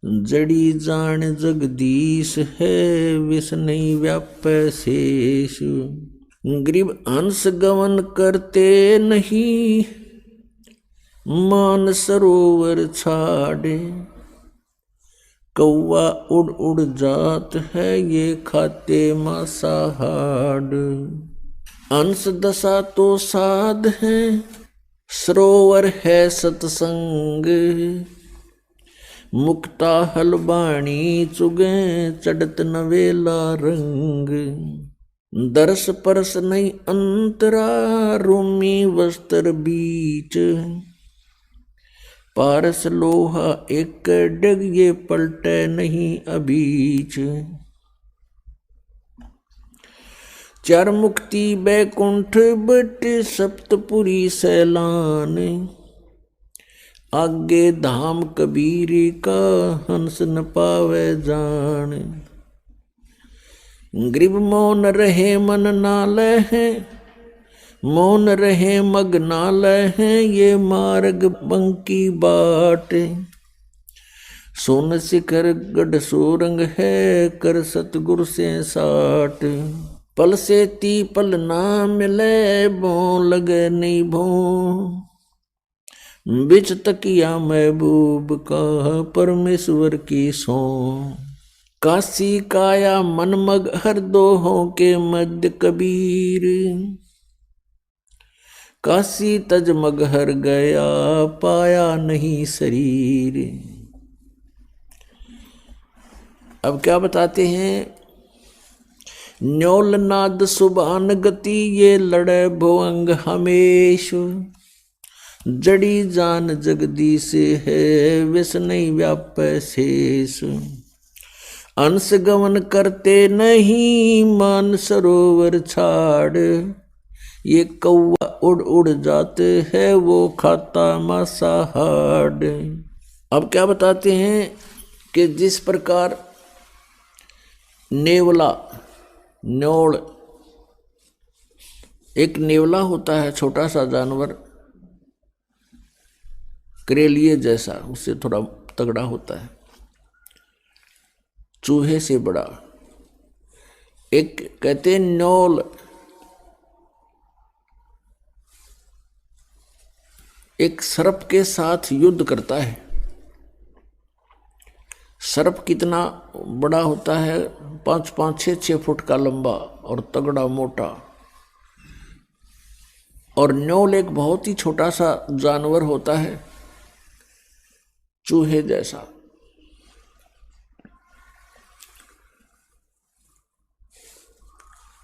जड़ी जान जगदीश है, विष नहीं व्यापै शेष। ग्रीव अंश गमन करते नहीं, मान सरोवर छाड़े। कौवा उड़ उड़ जात है, ये खाते मांसाहार। अंश दशा तो साध है, सरोवर है सत्संग। मुक्ता हलबाणी चुगे, चढ़त नवेला रंग। दर्श परस नहीं अंतरा, रूमी वस्त्र बीच। पारस लोहा एक डग, ये पलटे नहीं अबीच। चार मुक्ति बैकुंठ बट, सप्तपुरी सैलान। आगे धाम कबीर का, हंस न पावे जान। ग्रीव मौन रहे मन नाले हैं, मौन रहे मगनालय हैं। ये मार्ग बंकी बाट, सोन शिखर गढ़ सोरंग है, कर सतगुरु से साट। पल से ती पल ना मिले, बो लगे नहीं भो। बिच तकिया महबूब का, परमेश्वर की सो। काशी काया मन मग हर दोहों के मध्य कबीर। काशी तज मगहर गया, पाया नहीं शरीर। अब क्या बताते हैं? न्योल नाद सुबान गति, ये लड़े भुवंग हमेश। जड़ी जान जगदीश है, विष नहीं व्यापै शेष। अंश गमन करते नहीं, मान सरोवर छाड़। ये कौवा उड़ उड़ जाते हैं, वो खाता मांसाहार। अब क्या बताते हैं कि जिस प्रकार नेवला, न्योल, एक नेवला होता है छोटा सा जानवर, करेलिए जैसा, उससे थोड़ा तगड़ा होता है, चूहे से बड़ा। एक कहते हैं न्योल एक सर्प के साथ युद्ध करता है। सर्प कितना बड़ा होता है? 5-5, 6-6 फुट का लंबा और तगड़ा मोटा। और न्योल एक बहुत ही छोटा सा जानवर होता है, चूहे जैसा।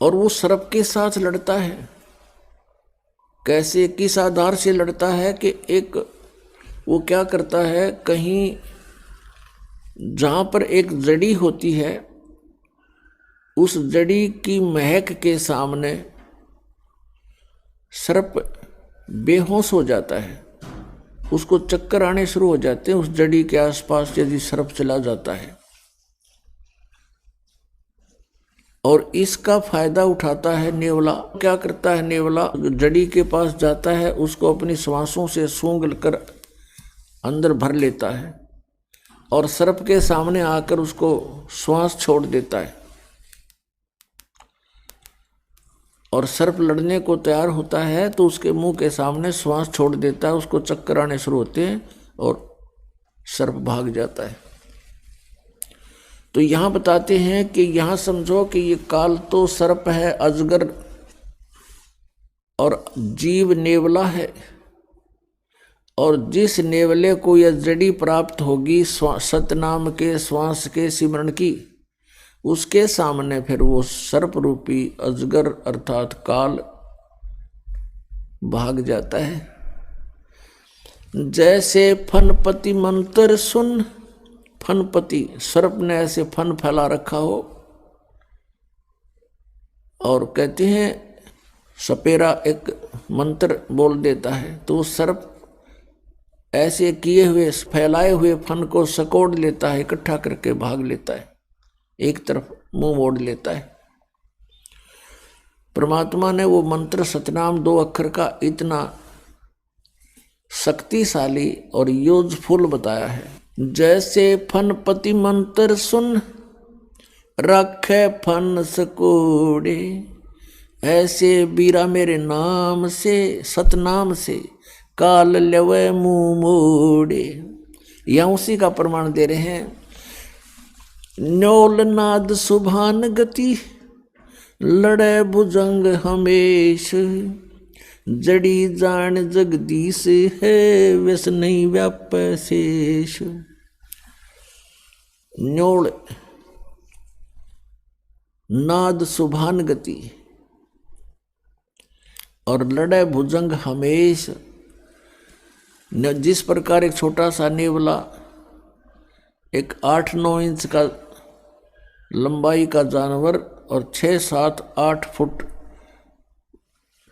और वो सर्प के साथ लड़ता है। कैसे, किस आधार से लड़ता है कि एक वो क्या करता है, कहीं जहाँ पर एक जड़ी होती है, उस जड़ी की महक के सामने सर्प बेहोश हो जाता है। उसको चक्कर आने शुरू हो जाते हैं उस जड़ी के आसपास यदि सर्प चला जाता है। और इसका फायदा उठाता है नेवला। क्या करता है नेवला? जड़ी के पास जाता है, उसको अपनी श्वासों से सूंघ कर अंदर भर लेता है और सर्प के सामने आकर उसको श्वास छोड़ देता है। और सर्प लड़ने को तैयार होता है तो उसके मुंह के सामने श्वास छोड़ देता है, उसको चक्कर आने शुरू होते हैं और सर्प भाग जाता है। तो यहाँ बताते हैं कि यहाँ समझो कि ये काल तो सर्प है, अजगर, और जीव नेवला है। और जिस नेवले को यह जड़ी प्राप्त होगी सतनाम के श्वास के सिमरण की, उसके सामने फिर वो सर्प रूपी अजगर अर्थात काल भाग जाता है। जैसे फनपति मंत्र सुन, फनपति सर्प ने ऐसे फन फैला रखा हो, और कहते हैं सपेरा एक मंत्र बोल देता है तो सर्प ऐसे किए हुए फैलाए हुए फन को सकोड़ लेता है, इकट्ठा करके भाग लेता है, एक तरफ मुंह मोड़ लेता है। परमात्मा ने वो मंत्र सतनाम 2 अक्षर का इतना शक्तिशाली और यूजफुल बताया है जैसे फनपति मंत्र सुन रखे फन सकोड़े, ऐसे बीरा मेरे नाम से सतनाम से काल लेवे मुंह मोड़े। यह उसी का प्रमाण दे रहे हैं। न्योल नाद सुभान गति लड़े भुजंग हमेश, जड़ी जान जगदीश है वैस नहीं व्याप शेष। न्योल नाद सुभान गति और लड़े भुजंग हमेश। जिस प्रकार एक छोटा सा नेवला एक 8-9 इंच का लंबाई का जानवर और 6-7-8 फुट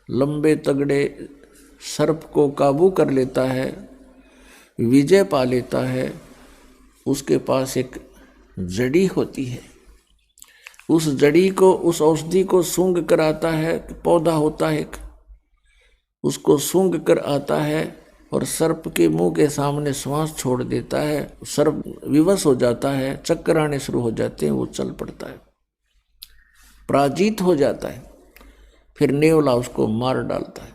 लंबे तगड़े सर्प को काबू कर लेता है, विजय पा लेता है, उसके पास एक जड़ी होती है। उस जड़ी को, उस औषधि को सूंघ कर आता है। पौधा होता है एक, उसको सूंघ कर आता है और सर्प के मुंह के सामने श्वास छोड़ देता है। सर्प विवश हो जाता है, चक्कर आने शुरू हो जाते हैं, वो चल पड़ता है, पराजित हो जाता है। फिर नेवला उसको मार डालता है।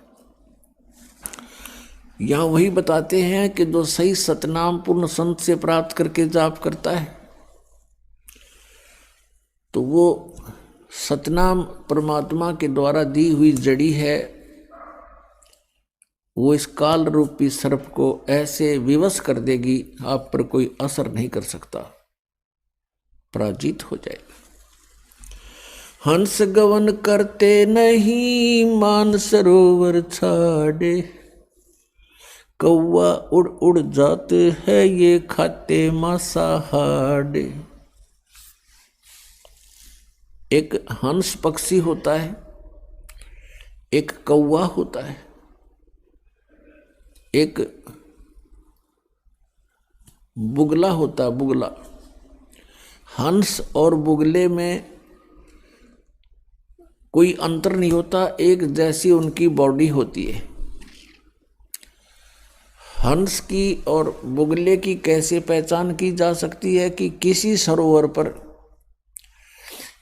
यहाँ वही बताते हैं कि जो सही सतनाम पूर्ण संत से प्राप्त करके जाप करता है तो वो सतनाम परमात्मा के द्वारा दी हुई जड़ी है। वो इस काल रूपी सर्प को ऐसे विवश कर देगी, आप पर कोई असर नहीं कर सकता, पराजित हो जाएगा। हंस गवन करते नहीं मान सरोवर छाड़े, कौवा उड़ उड़ जाते है ये खाते मांसाहार। एक हंस पक्षी होता है, एक कौवा होता है, एक बुगला होता है, बुगला। हंस और बुगले में कोई अंतर नहीं होता, एक जैसी उनकी बॉडी होती है। हंस की और बुगले की कैसे पहचान की जा सकती है कि किसी सरोवर पर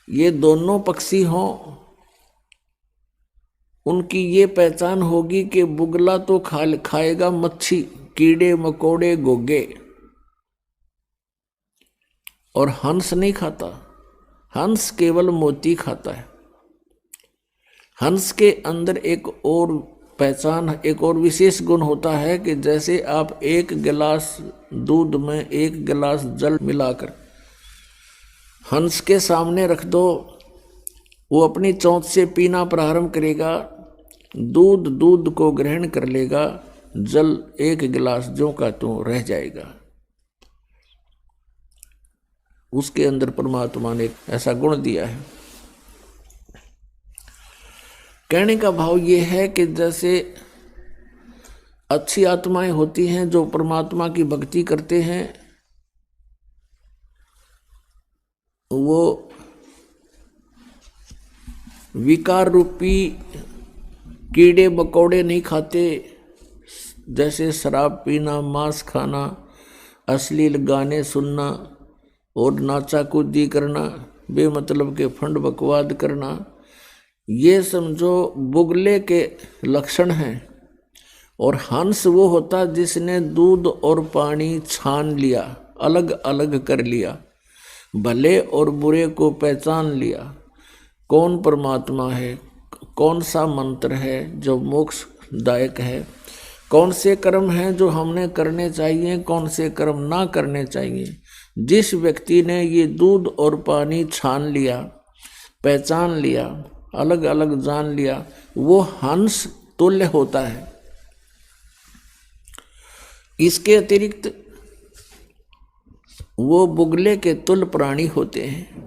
ये दोनों पक्षी हों, उनकी ये पहचान होगी कि बुगला तो खाएगा मच्छी, कीड़े मकोड़े गोगे, और हंस नहीं खाता। हंस केवल मोती खाता है। हंस के अंदर एक और पहचान, एक और विशेष गुण होता है कि जैसे आप एक गिलास दूध में एक गिलास जल मिलाकर हंस के सामने रख दो, वो अपनी चोंच से पीना प्रारंभ करेगा, दूध को ग्रहण कर लेगा, जल एक गिलास ज्यों का त्यों रह जाएगा। उसके अंदर परमात्मा ने ऐसा गुण दिया है। कहने का भाव ये है कि जैसे अच्छी आत्माएं होती हैं जो परमात्मा की भक्ति करते हैं, वो विकार रूपी कीड़े मकोड़े नहीं खाते, जैसे शराब पीना, मांस खाना, अश्लील गाने सुनना और नाचा कूदी करना, बेमतलब के फंड बकवाद करना, ये समझो बुगले के लक्षण हैं। और हंस वो होता जिसने दूध और पानी छान लिया, अलग अलग कर लिया, भले और बुरे को पहचान लिया, कौन परमात्मा है, कौन सा मंत्र है जो मोक्षदायक है, कौन से कर्म हैं जो हमने करने चाहिए, कौन से कर्म ना करने चाहिए। जिस व्यक्ति ने ये दूध और पानी छान लिया, पहचान लिया, अलग अलग जान लिया, वो हंस तुल्य होता है। इसके अतिरिक्त वो बुगले के तुल्य प्राणी होते हैं।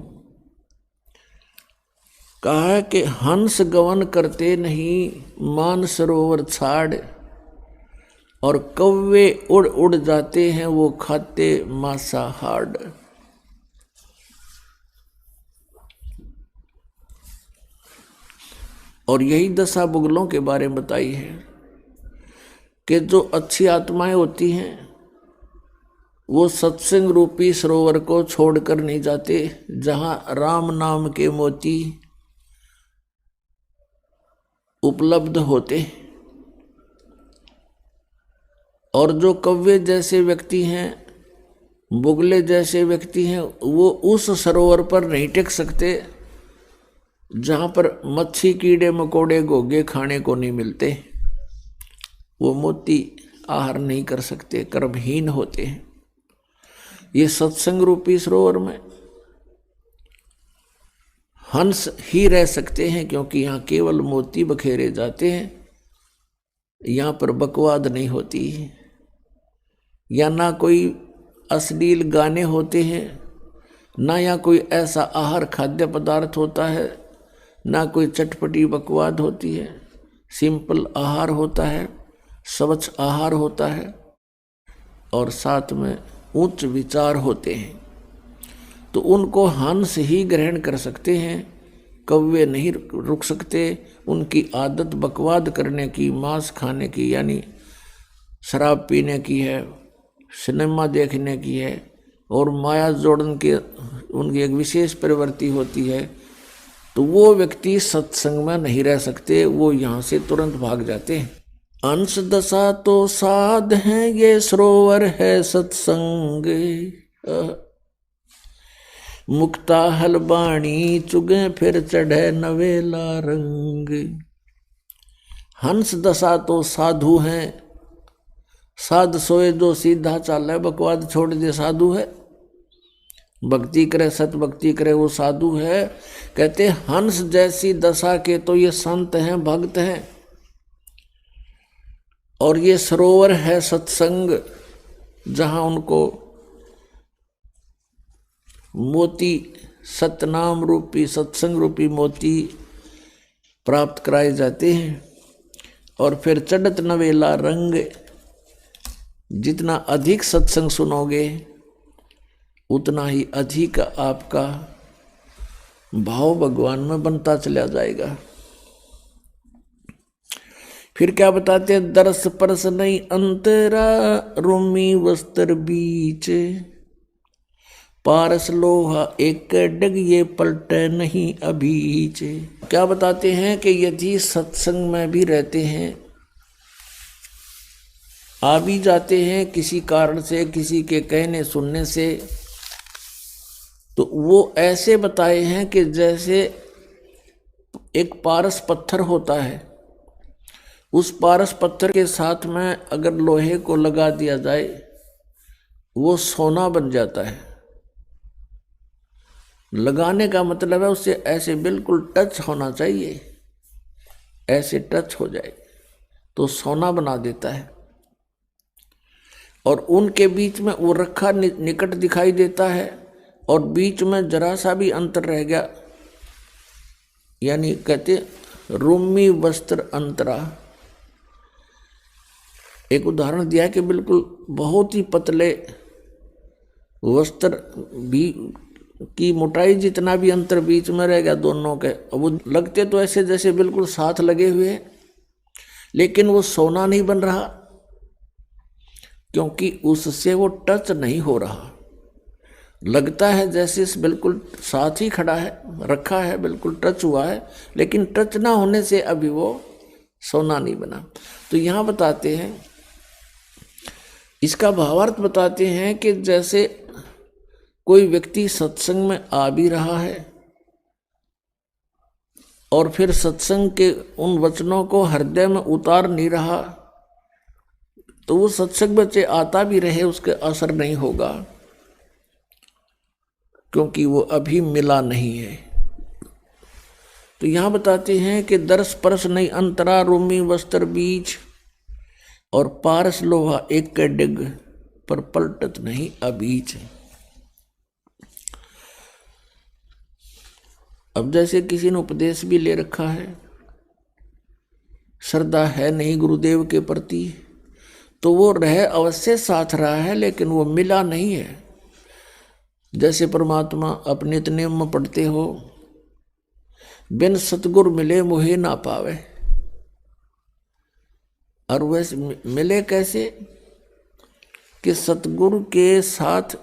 कहा है कि हंस गवन करते नहीं मान सरोवर छाड़, और कौवे उड़ उड़ जाते हैं वो खाते मांसाहार। और यही दशा बुगलों के बारे में बताई है कि जो अच्छी आत्माएं होती हैं वो सत्संग रूपी सरोवर को छोड़कर नहीं जाते, जहां राम नाम के मोती उपलब्ध होते। और जो कव्वे जैसे व्यक्ति हैं, बुगले जैसे व्यक्ति हैं, वो उस सरोवर पर नहीं टिक सकते जहां पर मच्छी कीड़े मकोड़े घोंघे खाने को नहीं मिलते। वो मोती आहार नहीं कर सकते, कर्महीन होते हैं। ये सत्संग रूपी सरोवर में हंस ही रह सकते हैं, क्योंकि यहाँ केवल मोती बखेरे जाते हैं। यहाँ पर बकवाद नहीं होती, या ना कोई अश्लील गाने होते हैं, ना या कोई ऐसा आहार खाद्य पदार्थ होता है, ना कोई चटपटी बकवाद होती है। सिंपल आहार होता है, स्वच्छ आहार होता है, और साथ में उच्च विचार होते हैं। तो उनको हंस ही ग्रहण कर सकते हैं, कौवे नहीं रुक सकते। उनकी आदत बकवाद करने की, मांस खाने की, यानी शराब पीने की है, सिनेमा देखने की है, और माया जोड़न के उनकी एक विशेष प्रवृत्ति होती है। तो वो व्यक्ति सत्संग में नहीं रह सकते, वो यहाँ से तुरंत भाग जाते हैं। अंश दशा तो साध हैं, ये सरोवर है सत्संग। मुक्ता हलबाणी चुगे फिर चढ़े नवेला रंग। हंस दशा तो साधु हैं, साध सोए जो सीधा चाल है, बकवाद छोड़ दे साधु है। भक्ति करे, सत भक्ति करे, वो साधु है। कहते हंस जैसी दशा के तो ये संत हैं, भक्त हैं। और ये सरोवर है सत्संग, जहां उनको मोती, सतनाम रूपी, सत्संग रूपी मोती प्राप्त कराए जाते हैं। और फिर चढ़त नवेला रंग। जितना अधिक सत्संग सुनोगे, उतना ही अधिक आपका भाव भगवान में बनता चला जाएगा। फिर क्या बताते हैं, दरस परस नहीं अंतरा, रोमी वस्त्र बीच। पारस लोहा एक डग, ये पलटे नहीं अभीच। क्या बताते हैं कि यदि सत्संग में भी रहते हैं, आ भी जाते हैं किसी कारण से, किसी के कहने सुनने से, तो वो ऐसे बताए हैं कि जैसे एक पारस पत्थर होता है, उस पारस पत्थर के साथ में अगर लोहे को लगा दिया जाए, वो सोना बन जाता है। लगाने का मतलब है उससे ऐसे बिल्कुल टच होना चाहिए, ऐसे टच हो जाए तो सोना बना देता है। और उनके बीच में वो रखा निकट दिखाई देता है, और बीच में जरा सा भी अंतर रह गया, यानी कहते रूमी वस्त्र अंतरा। एक उदाहरण दिया कि बिल्कुल बहुत ही पतले वस्त्र भी की मोटाई जितना भी अंतर बीच में रह गया दोनों के, वो लगते तो ऐसे जैसे बिल्कुल साथ लगे हुए हैं, लेकिन वो सोना नहीं बन रहा, क्योंकि उससे वो टच नहीं हो रहा। लगता है जैसे बिल्कुल साथ ही खड़ा है, रखा है, बिल्कुल टच हुआ है, लेकिन टच ना होने से अभी वो सोना नहीं बना। तो यहाँ बताते हैं, इसका भावार्थ बताते हैं कि जैसे कोई व्यक्ति सत्संग में आ भी रहा है और फिर सत्संग के उन वचनों को हृदय में उतार नहीं रहा, तो वो सत्संग बच्चे आता भी रहे, उसके असर नहीं होगा, क्योंकि वो अभी मिला नहीं है। तो यहाँ बताते हैं कि दरस परस नहीं अंतरा, रोमी वस्त्र बीच, और पारस लोहा एक डिग, पर पलटत नहीं अबीच। अब जैसे किसी ने उपदेश भी ले रखा है, श्रद्धा है नहीं गुरुदेव के प्रति, तो वो रह अवश्य साथ रहा है, लेकिन वो मिला नहीं है। जैसे परमात्मा अपने इतने में पढ़ते हो, बिन सतगुर मिले मोहे ना पावे। और वैसे मिले कैसे? कि सतगुरु के साथ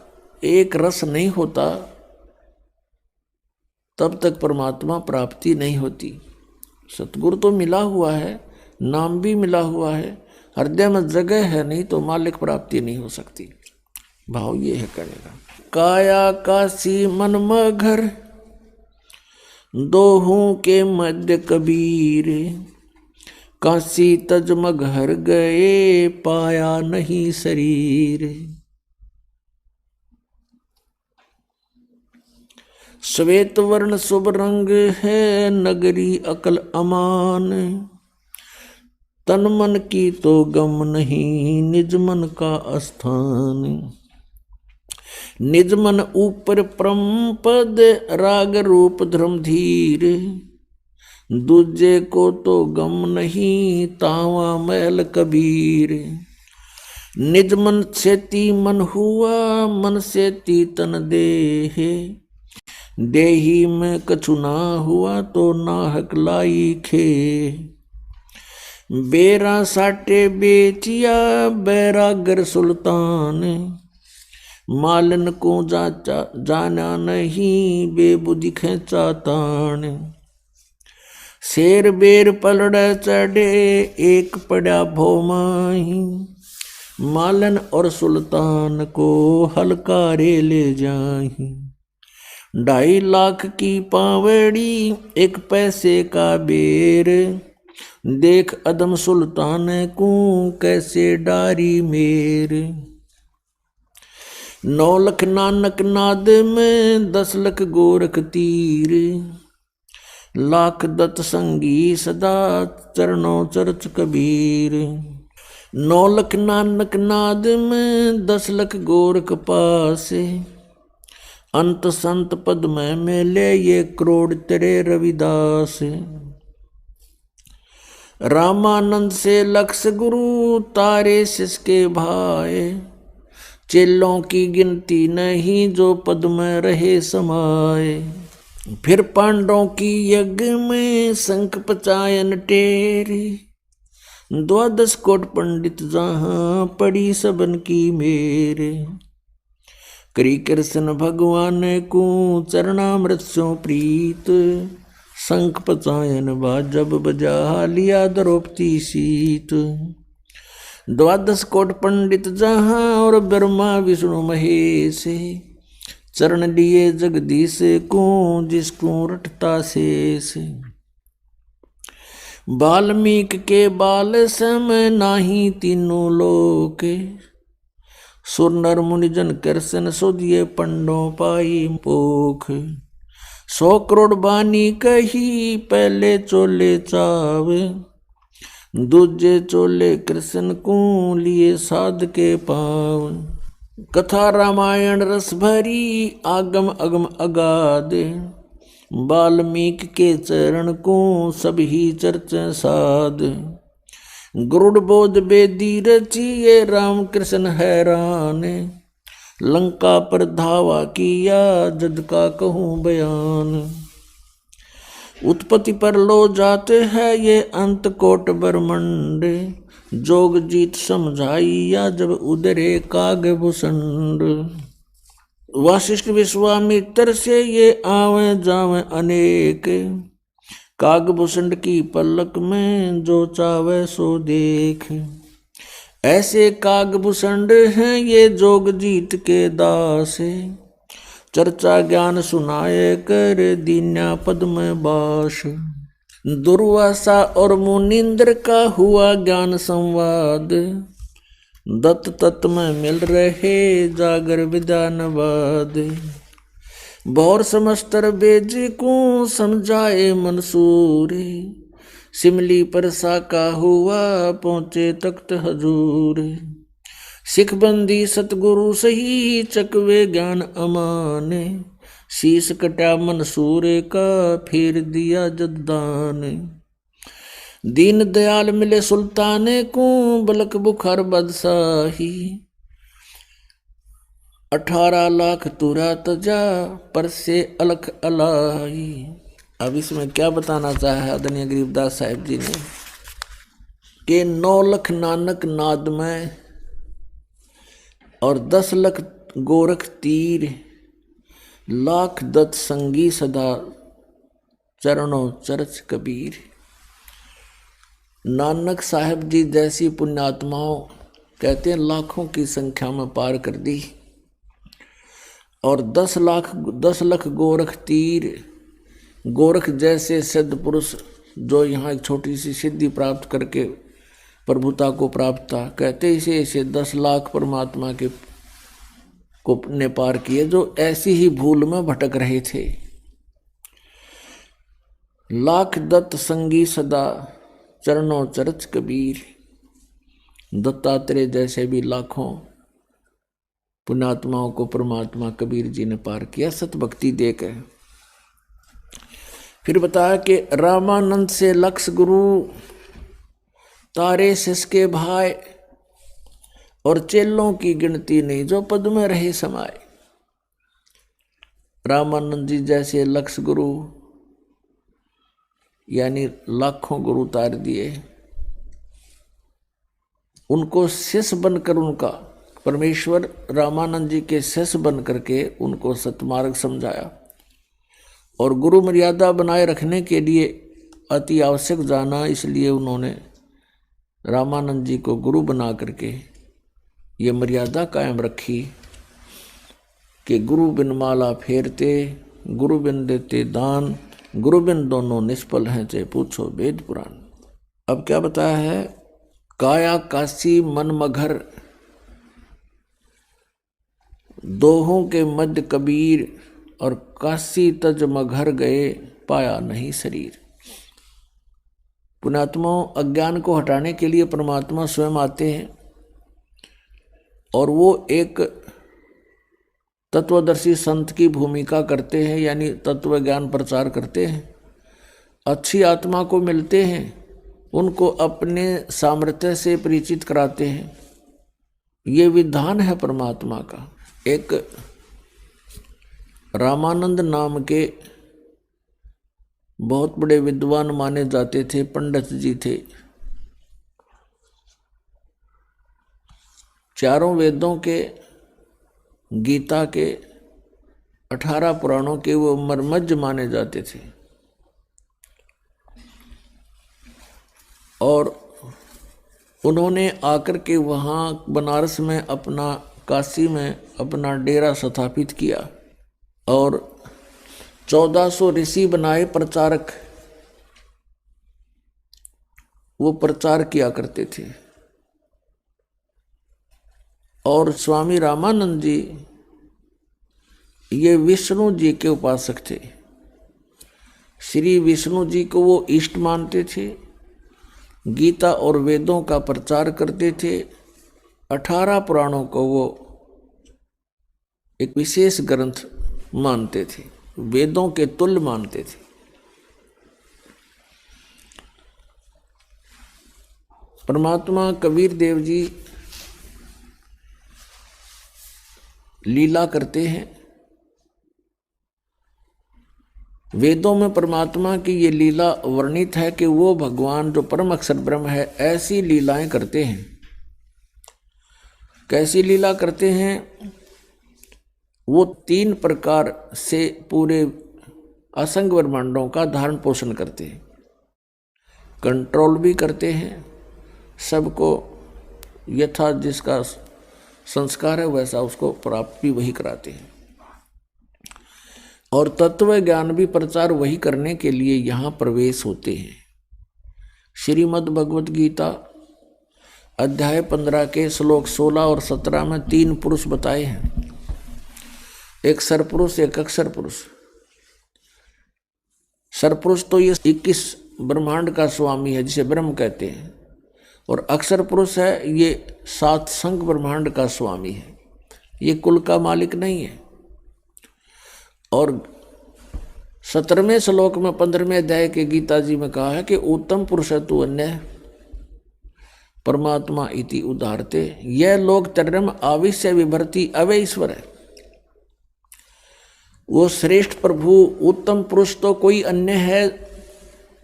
एक रस नहीं होता तब तक परमात्मा प्राप्ति नहीं होती। सतगुरु तो मिला हुआ है, नाम भी मिला हुआ है, हृदय में जगह है, नहीं तो मालिक प्राप्ति नहीं हो सकती। भाव ये है कहने का। काया काशी मन में घर, दोहों के मध्य कबीर, काशी तजमग हर गए, पाया नहीं शरीर। श्वेत वर्ण शुभ रंग है, नगरी अकल अमान, तन मन की तो गम नहीं, निज मन का स्थान। निज मन ऊपर परम पद, राग रूप धर्म धीर, दूजे को तो गम नहीं, तावा मैल कबीर। निज मन सेती मन हुआ, मन सेती तन देह, देही में कछु ना हुआ तो नाहक लाई खे। बेरा साटे बेचिया बैरागर सुल्तान, मालन को जाना नहीं, बेबुद्धि खेचा तान। शेर बेर पलड़ चढ़े, एक पड़ा भोमाही, मालन और सुल्तान को हलकारे ले जाही। 2.5 लाख की पावड़ी, एक पैसे का बेर, देख अदम सुल्तान को कैसे डारी मेर। 9 लख नानक नाद में, 10 लख गोरख तीर, लाख दत्त संगी सदा, चरणों चरच कबीर। 9 लख नानक नाद में, 10 लख गोरख पासे, अंत संत पद में मेले ये करोड़ तेरे रविदास। रामानंद से लक्ष गुरु, तारे सिसके भाए, चेलों की गिनती नहीं, जो पद में रहे समाये। फिर पांडवों की यज्ञ में, शंख पचायन टेरी, 12 कोट पंडित जहां, पड़ी सबन की मेरे। करी कृष्ण भगवान को चरणामृत सो प्रीत, शंख पचायन जब बजा लिया द्रौपदी सीत। 12 कोट पंडित जहां, और ब्रह्मा विष्णु महेश, चरण लिए जगदीश को, जिसको रटता शेष। वाल्मीकि के बाल सम, नाही तीनों लोक, सुर नर मुनि जन कृष्ण सुधिये, पंडों पाई पोख। 100 करोड़ बानी कही, पहले चोले चावे, दूजे चोले कृष्ण को, लिए साध के पाव। कथा रामायण रस भरी, आगम अगम अगाध, वाल्मीकि के चरण को, सब ही चर्चा साध। गरुड़ बोध बेदी रचिए, राम कृष्ण हैरान, लंका पर धावा किया, जद का कहूँ बयान। उत्पत्ति पर लो जाते हैं ये, अंत कोट ब्रह्मंड, जोग जीत समझाइया, जब उदरे काग भूषण। वशिष्ठ विश्वामित्र से ये आवे जावे अनेक, कागभूषण की पलक में, जो चावे सो देख। ऐसे कागभूषण हैं ये, जोग जीत के दास, चर्चा ज्ञान सुनाए कर, दीन्या पद में बास। दुर्वासा और मुनिंद्र का हुआ ज्ञान संवाद, दत्त तत्व में मिल रहे, जागर विद्यानवाद। बौर समस्तर बेज को, समझाए मंसूर, सिमली पर साका हुआ, पहुँचे तख्त हजूर। सिखबंदी सतगुरु सही, चकवे ज्ञान अमाने, शीश कटा मंसूर का, फेर दिया जद्दान। दीन दयाल मिले सुल्तान को, बलक बुखार बादशाही, 18 लाख तुरा तजा, पर से अलख अलाई। अब इसमें क्या बताना चाहा आदरणीय गरीबदास साहिब जी ने, कि 9 लख नानक नाद में और 10 लख गोरख तीर, लाख दत्त संगी सदा, चरणों चरच कबीर। नानक साहब जी जैसी पुण्यात्माओं कहते हैं लाखों की संख्या में पार कर दी। और 10 लाख गोरख तीर, गोरख जैसे सिद्ध पुरुष जो यहाँ एक छोटी सी सिद्धि प्राप्त करके प्रभुता को प्राप्त था, कहते इसे ऐसे 10 लाख परमात्मा के को ने पार किए जो ऐसी ही भूल में भटक रहे थे। लाख दत्त संगी सदा, चरणों चरच कबीर। दत्तात्रेय जैसे भी लाखों पुण्यात्माओं को परमात्मा कबीर जी ने पार किया सत भक्ति देकर। फिर बताया कि रामानंद से लक्ष गुरु, तारे सिसके भाई, और चेलों की गिनती नहीं जो पद में रहे समाये। रामानंद जी जैसे लक्ष गुरु यानी लाखों गुरु उतार दिए, उनको शिष्य बनकर उनका परमेश्वर रामानंद जी के शिष्य बन करके उनको सतमार्ग समझाया। और गुरु मर्यादा बनाए रखने के लिए अति आवश्यक जाना, इसलिए उन्होंने रामानंद जी को गुरु बना करके ये मर्यादा कायम रखी कि गुरु बिन माला फेरते, गुरु बिन देते दान, गुरु बिन दोनों निष्फल हैं चाहे पूछो वेद पुराण। अब क्या बताया है, काया काशी मन मघर, दोहों के मध्य कबीर, और काशी तज मघर गए पाया नहीं शरीर। पुण्यात्माओं अज्ञान को हटाने के लिए परमात्मा स्वयं आते हैं और वो एक तत्वदर्शी संत की भूमिका करते हैं, यानी तत्व ज्ञान प्रचार करते हैं। अच्छी आत्मा को मिलते हैं, उनको अपने सामर्थ्य से परिचित कराते हैं। ये विधान है परमात्मा का। एक रामानंद नाम के बहुत बड़े विद्वान माने जाते थे, पंडित जी थे। चारों वेदों के, गीता के, 18 पुराणों के वो मर्मज्ञ माने जाते थे। और उन्होंने आकर के वहाँ बनारस में अपना, काशी में अपना डेरा स्थापित किया और 1400 ऋषि बनाए प्रचारक, वो प्रचार किया करते थे। और स्वामी रामानंद जी ये विष्णु जी के उपासक थे। श्री विष्णु जी को वो इष्ट मानते थे, गीता और वेदों का प्रचार करते थे। 18 पुराणों को वो एक विशेष ग्रंथ मानते थे, वेदों के तुल्य मानते थे। परमात्मा कबीर देव जी लीला करते हैं। वेदों में परमात्मा की ये लीला वर्णित है कि वो भगवान जो परम अक्षर ब्रह्म है ऐसी लीलाएं करते हैं। कैसी लीला करते हैं? वो 3 प्रकार से पूरे असंग ब्रह्मांडों का धारण पोषण करते हैं। कंट्रोल भी करते हैं, सबको यथा जिसका संस्कार है वैसा उसको प्राप्त भी वही कराते हैं। और तत्व ज्ञान भी प्रचार वही करने के लिए यहाँ प्रवेश होते हैं। श्रीमद् भगवत गीता अध्याय 15 के श्लोक 16 और 17 में 3 पुरुष बताए हैं, एक सरपुरुष, एक अक्षर पुरुष। सरपुरुष तो ये 21 ब्रह्मांड का स्वामी है जिसे ब्रह्म कहते हैं, और अक्षर पुरुष है ये 7 संग ब्रह्मांड का स्वामी है, ये कुल का मालिक नहीं है। और 17वें श्लोक में 15वें अध्याय के गीता जी में कहा है कि उत्तम पुरुष तु अन्य परमात्मा इति उदाहरते, यह लोग तरम आविश्य विभर्ति अवय ईश्वर है। वो श्रेष्ठ प्रभु उत्तम पुरुष तो कोई अन्य है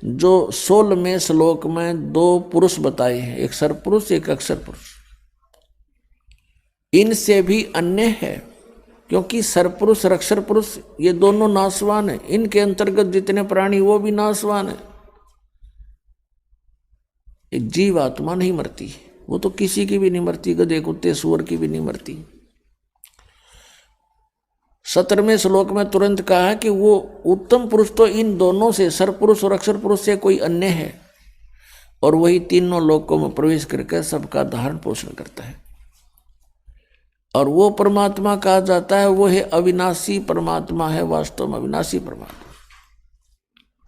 जो 16वें श्लोक में 2 पुरुष बताए हैं, एक सरपुरुष एक अक्षर पुरुष। इनसे भी अन्य है, क्योंकि सरपुरुष और अक्षर पुरुष ये दोनों नाशवान है। इनके अंतर्गत जितने प्राणी वो भी नाशवान है। एक जीव आत्मा नहीं मरती, वो तो किसी की भी नहीं मरती, गधे कुत्ते सूअर की भी नहीं मरती। 17वें श्लोक में तुरंत कहा है कि वो उत्तम पुरुष तो इन दोनों से, सरपुरुष और अक्षर पुरुष से कोई अन्य है, और वही तीनों लोकों में प्रवेश करके सबका धारण पोषण करता है। और वो परमात्मा कहा जाता है, वो है अविनाशी परमात्मा है, वास्तव में अविनाशी परमात्मा।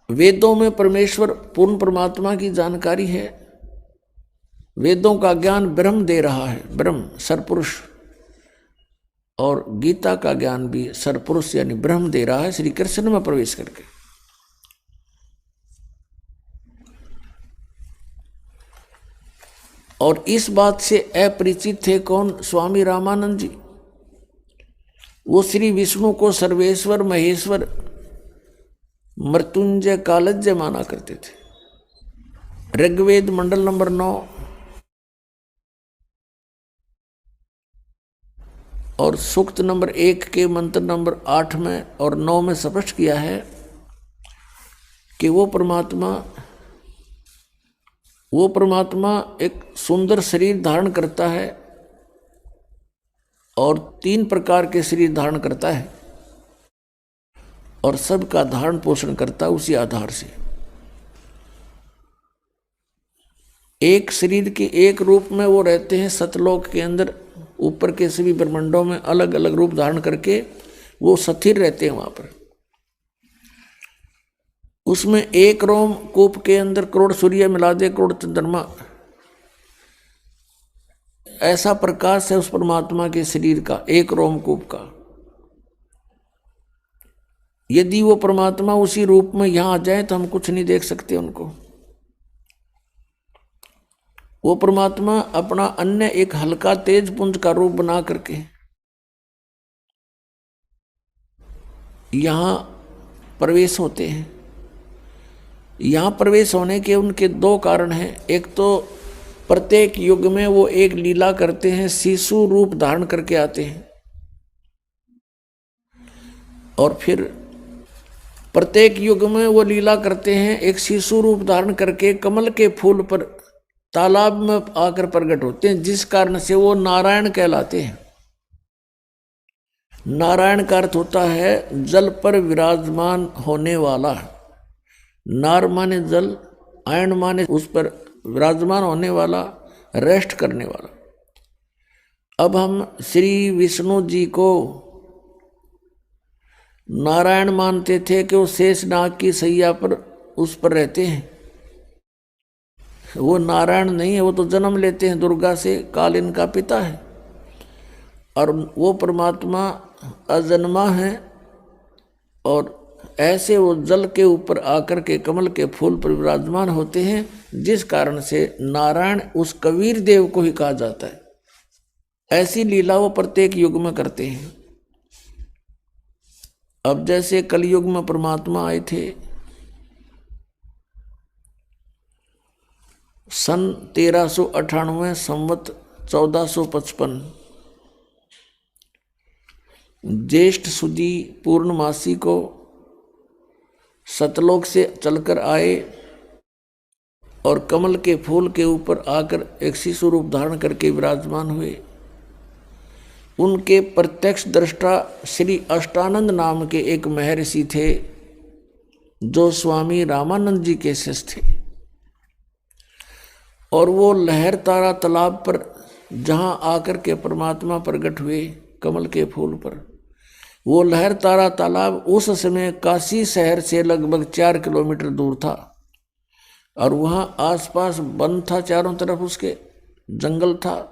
वेदों में परमेश्वर पूर्ण परमात्मा की जानकारी है। वेदों का ज्ञान ब्रह्म दे रहा है, ब्रह्म सरपुरुष, और गीता का ज्ञान भी सरपुरुष यानी ब्रह्म दे रहा है श्री कृष्ण में प्रवेश करके। और इस बात से अपरिचित थे कौन? स्वामी रामानंद जी। वो श्री विष्णु को सर्वेश्वर महेश्वर मृत्युंजय कालज्य माना करते थे। ऋग्वेद मंडल नंबर 9 और सूक्त नंबर 1 के मंत्र नंबर 8 में और 9 में स्पष्ट किया है कि वो परमात्मा एक सुंदर शरीर धारण करता है और 3 प्रकार के शरीर धारण करता है, और सबका धारण पोषण करता है उसी आधार से। एक शरीर के एक रूप में वो रहते हैं सतलोक के अंदर, ऊपर के सभी ब्रह्मांडों में अलग अलग रूप धारण करके वो स्थिर रहते हैं वहां पर। उसमें एक रोम कूप के अंदर करोड़ सूर्य मिला दे, करोड़ चंद्रमा, ऐसा प्रकाश है उस परमात्मा के शरीर का, एक रोम कूप का। यदि वो परमात्मा उसी रूप में यहां आ जाए तो हम कुछ नहीं देख सकते उनको। वो परमात्मा अपना अन्य एक हल्का तेज पुंज का रूप बना करके यहां प्रवेश होते हैं। यहां प्रवेश होने के उनके 2 कारण हैं। एक तो प्रत्येक युग में वो एक लीला करते हैं, शिशु रूप धारण करके आते हैं, और फिर प्रत्येक युग में वो लीला करते हैं एक शिशु रूप धारण करके कमल के फूल पर तालाब में आकर प्रकट होते हैं, जिस कारण से वो नारायण कहलाते हैं। नारायण का अर्थ होता है जल पर विराजमान होने वाला। नार माने जल, आयन माने उस पर विराजमान होने वाला, रेस्ट करने वाला। अब हम श्री विष्णु जी को नारायण मानते थे कि वो शेषनाग की सैया पर उस पर रहते हैं। वो नारायण नहीं है, वो तो जन्म लेते हैं दुर्गा से, काल इनका पिता है। और वो परमात्मा अजन्मा है, और ऐसे वो जल के ऊपर आकर के कमल के फूल पर विराजमान होते हैं, जिस कारण से नारायण उस कबीर देव को ही कहा जाता है। ऐसी लीला वो प्रत्येक युग में करते हैं। अब जैसे कलयुग में परमात्मा आए थे सन 1398 संवत 1455 ज्येष्ठ सुदी पूर्णमासी को सतलोक से चलकर आए और कमल के फूल के ऊपर आकर एक शिशु रूप धारण करके विराजमान हुए। उनके प्रत्यक्ष दृष्टा श्री अष्टानंद नाम के एक महर्षि थे, जो स्वामी रामानंद जी के शिष्य थे। और वो लहर तारा तालाब पर जहाँ आकर के परमात्मा प्रकट हुए कमल के फूल पर, वो लहर तारा तालाब उस समय काशी शहर से लगभग 4 किलोमीटर दूर था, और वहाँ आसपास वन था, चारों तरफ उसके जंगल था,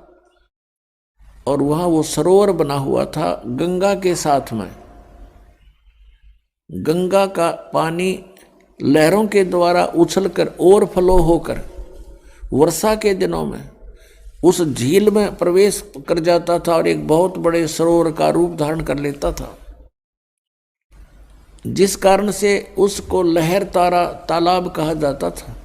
और वहाँ वो सरोवर बना हुआ था गंगा के साथ में। गंगा का पानी लहरों के द्वारा उछलकर ओवरफ्लो होकर वर्षा के दिनों में उस झील में प्रवेश कर जाता था और एक बहुत बड़े सरोवर का रूप धारण कर लेता था, जिस कारण से उसको लहर तारा तालाब कहा जाता था।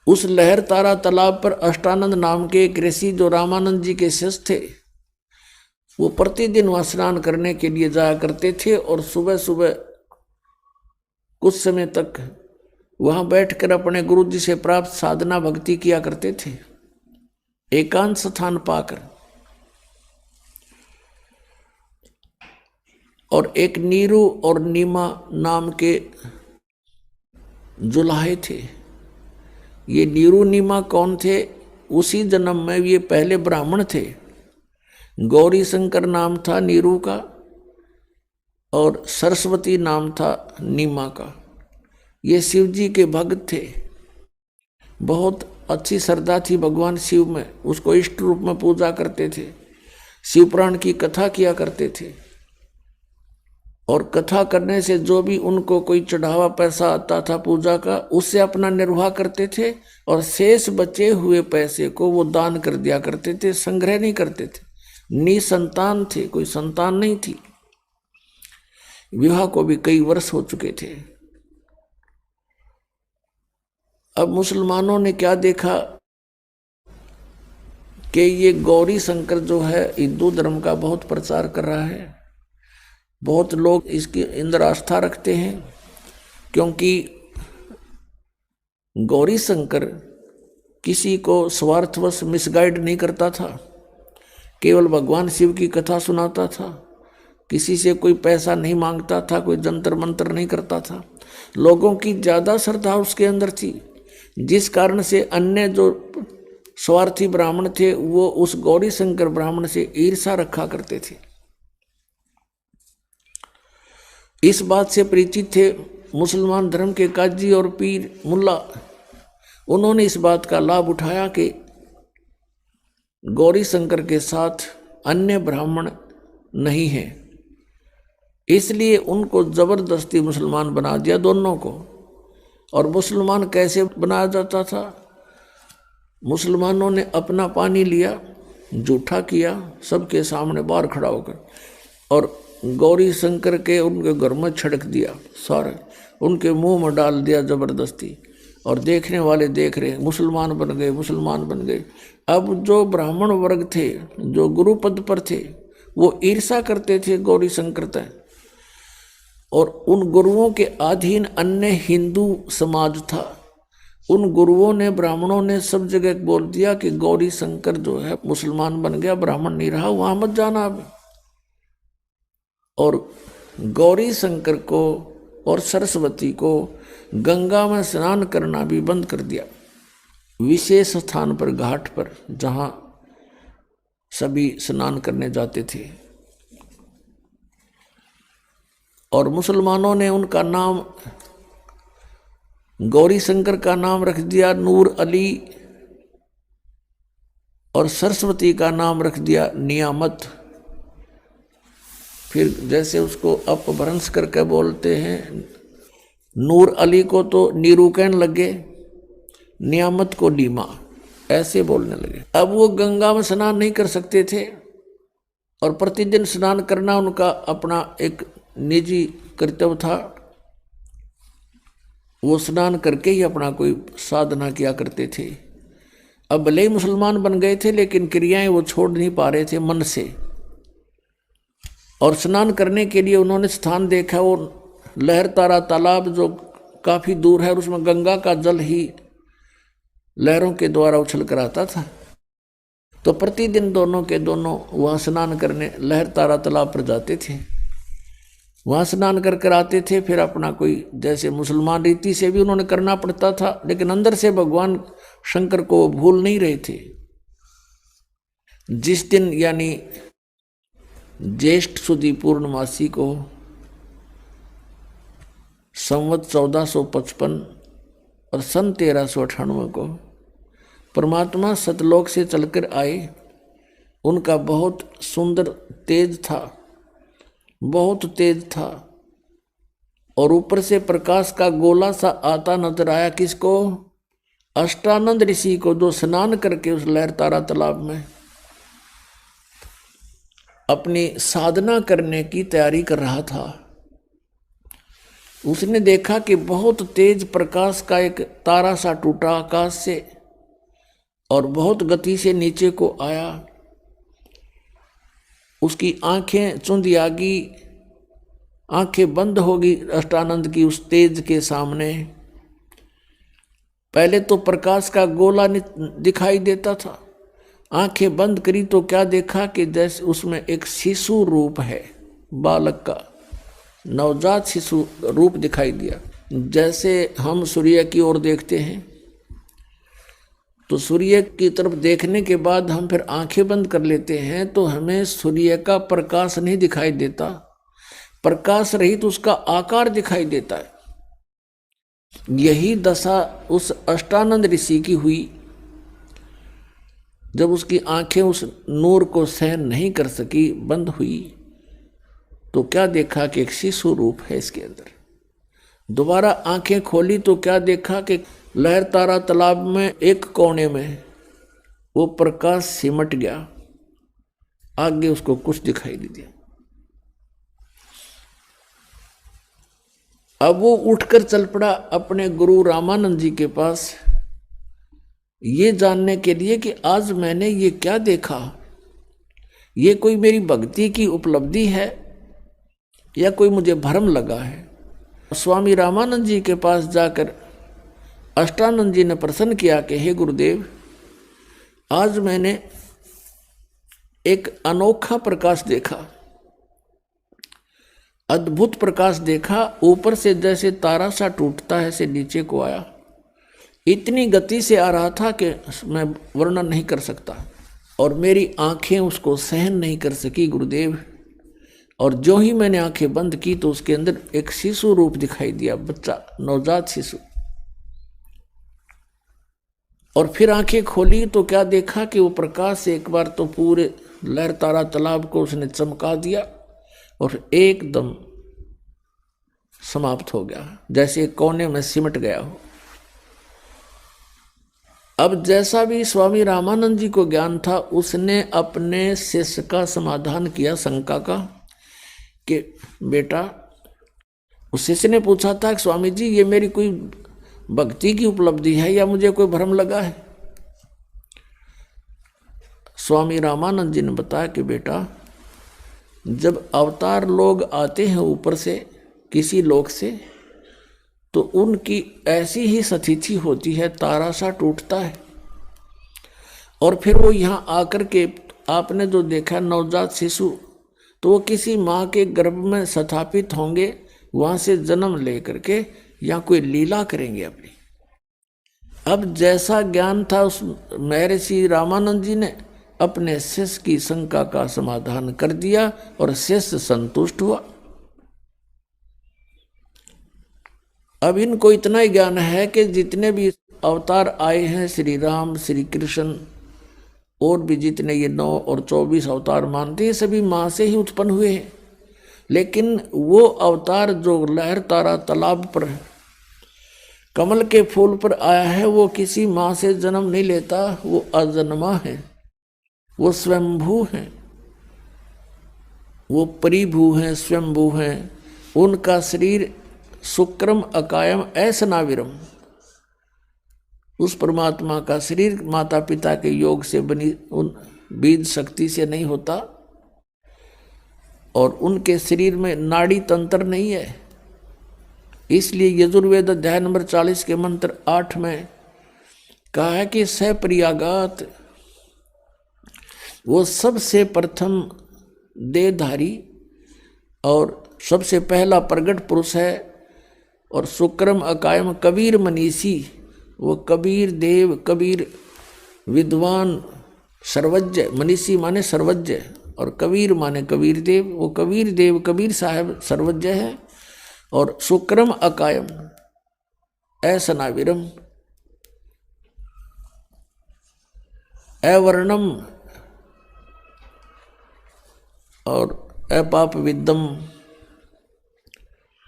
उस लहर तारा तालाब पर अष्टानंद नाम के एक ऋषि जो रामानंद जी के शिष्य थे, वो प्रतिदिन वहां स्नान करने के लिए जाया करते थे और सुबह सुबह कुछ समय तक वहां बैठकर अपने गुरु जी से प्राप्त साधना भक्ति किया करते थे, एकांत स्थान पाकर। और एक नीरू और नीमा नाम के जुलाहे थे। ये नीरू नीमा कौन थे? उसी जन्म में ये पहले ब्राह्मण थे। गौरी शंकर नाम था नीरू का और सरस्वती नाम था नीमा का। ये शिव जी के भक्त थे, बहुत अच्छी श्रद्धा थी भगवान शिव में, उसको इष्ट रूप में पूजा करते थे, शिव पुराण की कथा किया करते थे। और कथा करने से जो भी उनको कोई चढ़ावा पैसा आता था पूजा का, उससे अपना निर्वाह करते थे और शेष बचे हुए पैसे को वो दान कर दिया करते थे, संग्रह नहीं करते थे। निसंतान थे, कोई संतान नहीं थी, विवाह को भी कई वर्ष हो चुके थे। अब मुसलमानों ने क्या देखा कि ये गौरी शंकर जो है हिंदू धर्म का बहुत प्रचार कर रहा है, बहुत लोग इसके अंदर आस्था रखते हैं, क्योंकि गौरी शंकर किसी को स्वार्थवश मिसगाइड नहीं करता था, केवल भगवान शिव की कथा सुनाता था, किसी से कोई पैसा नहीं मांगता था, कोई जंतर मंत्र नहीं करता था। लोगों की ज़्यादा श्रद्धा उसके अंदर थी, जिस कारण से अन्य जो स्वार्थी ब्राह्मण थे वो उस गौरी शंकर ब्राह्मण से ईर्षा रखा करते थे। इस बात से परिचित थे मुसलमान धर्म के काजी और पीर मुल्ला। उन्होंने इस बात का लाभ उठाया कि गौरी शंकर के साथ अन्य ब्राह्मण नहीं है, इसलिए उनको जबरदस्ती मुसलमान बना दिया दोनों को। और मुसलमान कैसे बनाया जाता था? मुसलमानों ने अपना पानी लिया, जूठा किया, सबके सामने बाहर खड़ा होकर, और गौरी शंकर के उनके घर में छिड़क दिया, सारे उनके मुंह में डाल दिया जबरदस्ती। और देखने वाले देख रहे, मुसलमान बन गए, मुसलमान बन गए। अब जो ब्राह्मण वर्ग थे, जो गुरु पद पर थे, वो ईर्षा करते थे गौरी शंकर तय, और उन गुरुओं के अधीन अन्य हिंदू समाज था। उन गुरुओं ने, ब्राह्मणों ने सब जगह बोल दिया कि गौरी शंकर जो है मुसलमान बन गया, ब्राह्मण नहीं रहा, वहां मत जाना अब। और गौरी शंकर को और सरस्वती को गंगा में स्नान करना भी बंद कर दिया, विशेष स्थान पर, घाट पर, जहां सभी स्नान करने जाते थे। और मुसलमानों ने उनका नाम, गौरी शंकर का नाम रख दिया नूर अली, और सरस्वती का नाम रख दिया नियामत। फिर जैसे उसको अपभ्रंश करके बोलते हैं, नूर अली को तो नीरू कहने लगे, नियामत को नीमा, ऐसे बोलने लगे। अब वो गंगा में स्नान नहीं कर सकते थे, और प्रतिदिन स्नान करना उनका अपना एक निजी कर्तव्य था। वो स्नान करके ही अपना कोई साधना किया करते थे। अब भले ही मुसलमान बन गए थे, लेकिन क्रियाएं वो छोड़ नहीं पा रहे थे मन से। और स्नान करने के लिए उन्होंने स्थान देखा, वो लहर तारा तालाब जो काफ़ी दूर है, और उसमें गंगा का जल ही लहरों के द्वारा उछल कर आता था। तो प्रतिदिन दोनों के दोनों वहाँ स्नान करने लहर तारा तालाब पर जाते थे, वहाँ स्नान कर कर आते थे। फिर अपना कोई, जैसे मुसलमान रीति से भी उन्होंने करना पड़ता था, लेकिन अंदर से भगवान शंकर को भूल नहीं रहे थे। जिस दिन यानी ज्येष्ठ सुदी पूर्णमासी को संवत 1455 और सन 1398 को परमात्मा सतलोक से चलकर आए। उनका बहुत सुंदर तेज था, बहुत तेज था, और ऊपर से प्रकाश का गोला सा आता नजर आया। किसको? अष्टानंद ऋषि को, जो स्नान करके उस लहर तारा तालाब में अपनी साधना करने की तैयारी कर रहा था। उसने देखा कि बहुत तेज प्रकाश का एक तारा सा टूटा आकाश से और बहुत गति से नीचे को आया। उसकी आंखें चुंधी आ गई, आंखें बंद हो गई अष्टानंद की उस तेज के सामने। पहले तो प्रकाश का गोला दिखाई देता था, आंखें बंद करी तो क्या देखा कि जैसे उसमें एक शिशु रूप है, बालक का नवजात शिशु रूप दिखाई दिया। जैसे हम सूर्य की ओर देखते हैं तो सूर्य की तरफ देखने के बाद हम फिर आंखें बंद कर लेते हैं तो हमें सूर्य का प्रकाश नहीं दिखाई देता, प्रकाश रहित उसका आकार दिखाई देता है। यही दशा उस अष्टानंद ऋषि की हुई। जब उसकी आंखें उस नूर को सहन नहीं कर सकी, बंद हुई, तो क्या देखा कि एक शिशु रूप है इसके अंदर। दोबारा आंखें खोली तो क्या देखा कि लहर तारा तालाब में एक कोने में वो प्रकाश सिमट गया, आगे उसको कुछ दिखाई नहीं दिया। अब वो उठकर चल पड़ा अपने गुरु रामानंद जी के पास, ये जानने के लिए कि आज मैंने ये क्या देखा, ये कोई मेरी भक्ति की उपलब्धि है या कोई मुझे भ्रम लगा है। स्वामी रामानंद जी के पास जाकर अष्टानंद जी ने प्रश्न किया कि हे गुरुदेव, आज मैंने एक अनोखा प्रकाश देखा, अद्भुत प्रकाश देखा, ऊपर से जैसे तारा सा टूटता है से नीचे को आया। इतनी गति से आ रहा था कि मैं वर्णन नहीं कर सकता और मेरी आंखें उसको सहन नहीं कर सकी गुरुदेव। और जो ही मैंने आंखें बंद की तो उसके अंदर एक शिशु रूप दिखाई दिया, बच्चा, नवजात शिशु। और फिर आंखें खोली तो क्या देखा कि वो प्रकाश से एक बार तो पूरे लहर तारा तालाब को उसने चमका दिया और एकदम समाप्त हो गया, जैसे एक कोने में सिमट गया हो। अब जैसा भी स्वामी रामानंद जी को ज्ञान था, उसने अपने शिष्य का समाधान किया शंका का कि बेटा, उस शिष्य ने पूछा था कि स्वामी जी ये मेरी कोई भक्ति की उपलब्धि है या मुझे कोई भ्रम लगा है। स्वामी रामानंद जी ने बताया कि बेटा, जब अवतार लोग आते हैं ऊपर से किसी लोक से तो उनकी ऐसी ही स्थिति होती है, तारा सा टूटता है और फिर वो यहाँ आकर के आपने जो देखा नवजात शिशु, तो वो किसी माँ के गर्भ में स्थापित होंगे, वहाँ से जन्म लेकर के या कोई लीला करेंगे अपनी। अब जैसा ज्ञान था उस महर्षि रामानंद जी ने अपने शिष्य की शंका का समाधान कर दिया और शिष्य संतुष्ट हुआ। अब इनको इतना ही ज्ञान है कि जितने भी अवतार आए हैं, श्री राम, श्री कृष्ण और भी जितने ये 9 और 24 अवतार मानते हैं, सभी माँ से ही उत्पन्न हुए हैं। लेकिन वो अवतार जो लहर तारा तालाब पर कमल के फूल पर आया है, वो किसी माँ से जन्म नहीं लेता, वो अजन्मा है, वो स्वयंभू हैं, वो परिभू हैं, स्वयंभू हैं। उनका शरीर शुक्रम अकायम ऐसनाविरम, उस परमात्मा का शरीर माता पिता के योग से बनी उन बीज शक्ति से नहीं होता और उनके शरीर में नाड़ी तंत्र नहीं है। इसलिए यजुर्वेद अध्याय नंबर 40 के मंत्र 8 में कहा है कि सप्रियागात, वो सबसे प्रथम देहधारी और सबसे पहला प्रगट पुरुष है। और शुक्रम अकायम कबीर मनीषी, वो कबीर देव, कबीर विद्वान, सर्वज्ञ, मनीषी माने सर्वज्ञ और कबीर माने कबीर देव, वो कबीर देव कबीर साहब सर्वज्ञ है। और शुक्रम अकायम ऐसनाविरम अवर्णम और अपाप विद्यम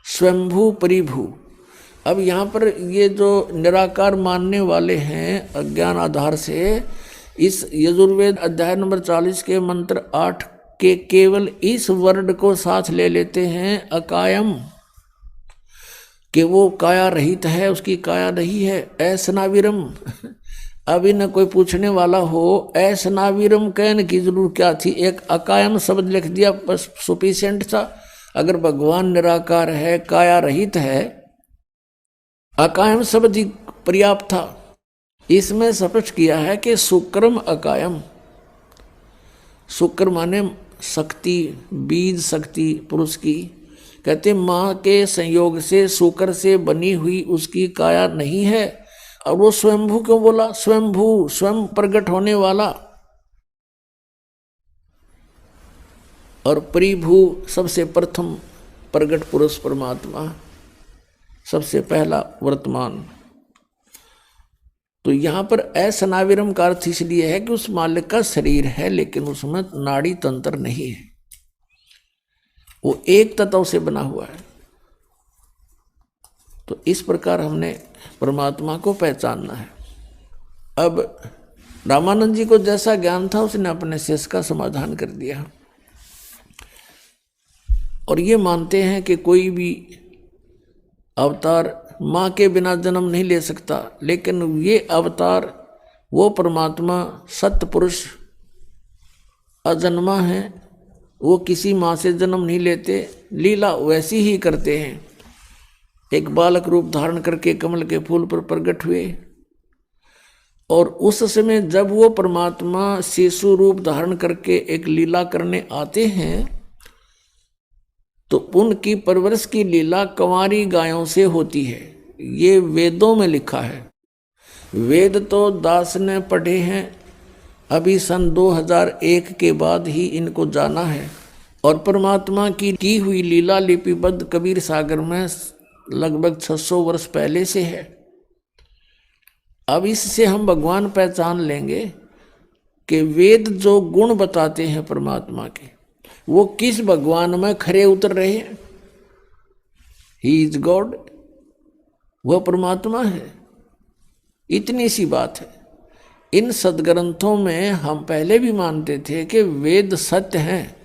स्वयंभू परिभू। अब यहाँ पर ये जो निराकार मानने वाले हैं अज्ञान आधार से, इस यजुर्वेद अध्याय नंबर 40 के मंत्र 8 के केवल इस वर्ड को साथ ले लेते हैं अकायम, कि वो काया रहित है, उसकी काया नहीं है। ऐसनाविरम अभी न कोई पूछने वाला हो, ऐसनाविरम कहने की जरूर क्या थी, एक अकायम शब्द लिख दिया बस सुफिशिएंट था। अगर भगवान निराकार है, काया रहित है, अकायम शब्द ही पर्याप्त था। इसमें स्पष्ट किया है कि सुक्रम अकायम, शुक्र माने शक्ति, बीज शक्ति पुरुष की। कहते माँ के संयोग से शुक्र से बनी हुई उसकी काया नहीं है। और वो स्वयंभू क्यों बोला? स्वयंभू, स्वयं प्रकट होने वाला। और परिभू सबसे प्रथम प्रकट पुरुष परमात्मा, सबसे पहला वर्तमान। तो यहाँ पर असनाविरम का अर्थ इसलिए है कि उस मालिक का शरीर है लेकिन उसमें नाड़ी तंत्र नहीं है, वो एक तत्व से बना हुआ है। तो इस प्रकार हमने परमात्मा को पहचानना है। अब रामानंद जी को जैसा ज्ञान था उसने अपने शेष का समाधान कर दिया। और ये मानते हैं कि कोई भी अवतार माँ के बिना जन्म नहीं ले सकता, लेकिन ये अवतार वो परमात्मा सत्य पुरुष अजन्मा है, वो किसी माँ से जन्म नहीं लेते, लीला वैसी ही करते हैं। एक बालक रूप धारण करके कमल के फूल पर प्रकट हुए, और उस समय जब वो परमात्मा शिशु रूप धारण करके एक लीला करने आते हैं तो उनकी परवरिश की लीला कंवारी गायों से होती है। ये वेदों में लिखा है। वेद तो दास ने पढ़े हैं, अभी सन 2001 के बाद ही इनको जाना है। और परमात्मा की हुई लीला लिपिबद्ध कबीर सागर में लगभग 600 वर्ष पहले से है। अब इससे हम भगवान पहचान लेंगे कि वेद जो गुण बताते हैं परमात्मा के, वो किस भगवान में खरे उतर रहे हैं। ही इज गॉड, वह परमात्मा है। इतनी सी बात है। इन सदग्रंथों में हम पहले भी मानते थे कि वेद सत्य हैं,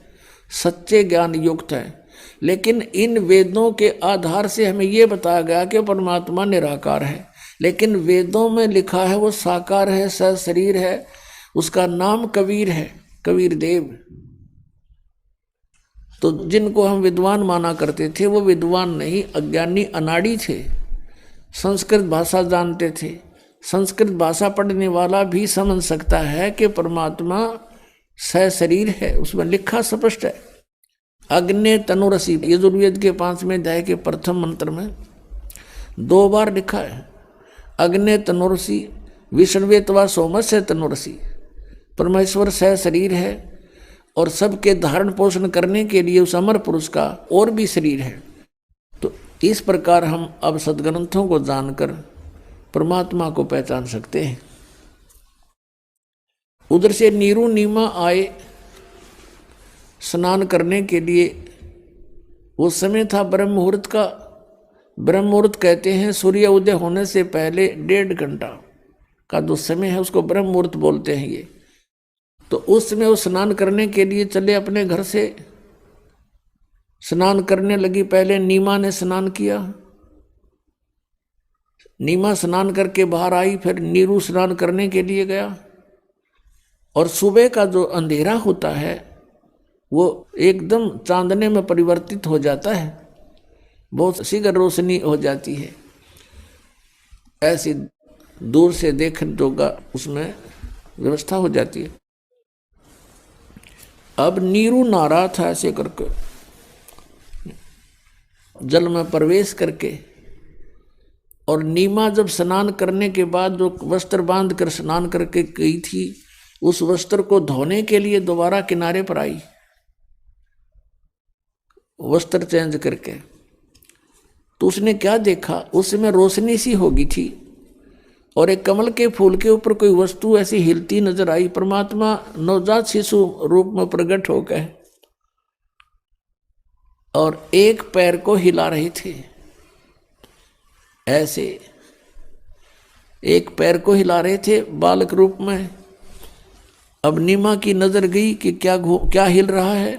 सच्चे ज्ञान युक्त हैं, लेकिन इन वेदों के आधार से हमें यह बताया गया कि परमात्मा निराकार है। लेकिन वेदों में लिखा है वो साकार है, सशरीर है, उसका नाम कबीर है, कबीर देव। तो जिनको हम विद्वान माना करते थे वो विद्वान नहीं, अज्ञानी अनाड़ी थे। संस्कृत भाषा जानते थे। संस्कृत भाषा पढ़ने वाला भी समझ सकता है कि परमात्मा सशरीर है, उसमें लिखा स्पष्ट है। अग्नि तनुरसी, यजुर्वेद के 5वें अध्याय के प्रथम मंत्र में 2 बार लिखा है। अग्नि तनुरसी विष्णुवेत्वा सोमस्य तनुरसी, परमेश्वर सशरीर है और सबके धारण पोषण करने के लिए उस अमर पुरुष का और भी शरीर है। तो इस प्रकार हम अब सदग्रंथों को जानकर परमात्मा को पहचान सकते हैं। उधर से नीरू नीमा आए स्नान करने के लिए। वो समय था ब्रह्म मुहूर्त का। ब्रह्म मुहूर्त कहते हैं सूर्य उदय होने से पहले 1.5 घंटा का जो समय है उसको ब्रह्म मुहूर्त बोलते हैं ये। तो उस समय वो स्नान करने के लिए चले अपने घर से। स्नान करने लगी, पहले नीमा ने स्नान किया। नीमा स्नान करके बाहर आई, फिर नीरू स्नान करने के लिए गया। और सुबह का जो अंधेरा होता है वो एकदम चांदने में परिवर्तित हो जाता है, बहुत शीघ्र रोशनी हो जाती है। ऐसी दूर से देखने जोगा उसमें व्यवस्था हो जाती है। अब नीरू नारा था ऐसे करके जल में प्रवेश करके। और नीमा जब स्नान करने के बाद जो वस्त्र बांध कर स्नान करके गई थी, उस वस्त्र को धोने के लिए दोबारा किनारे पर आई, वस्त्र चेंज करके। तो उसने क्या देखा, उसमें रोशनी सी होगी थी और एक कमल के फूल के ऊपर कोई वस्तु ऐसी हिलती नजर आई। परमात्मा नवजात शिशु रूप में प्रकट हो गए और एक पैर को हिला रहे थे। ऐसे एक पैर को हिला रहे थे बालक रूप में। अब नीमा की नजर गई कि क्या हिल रहा है।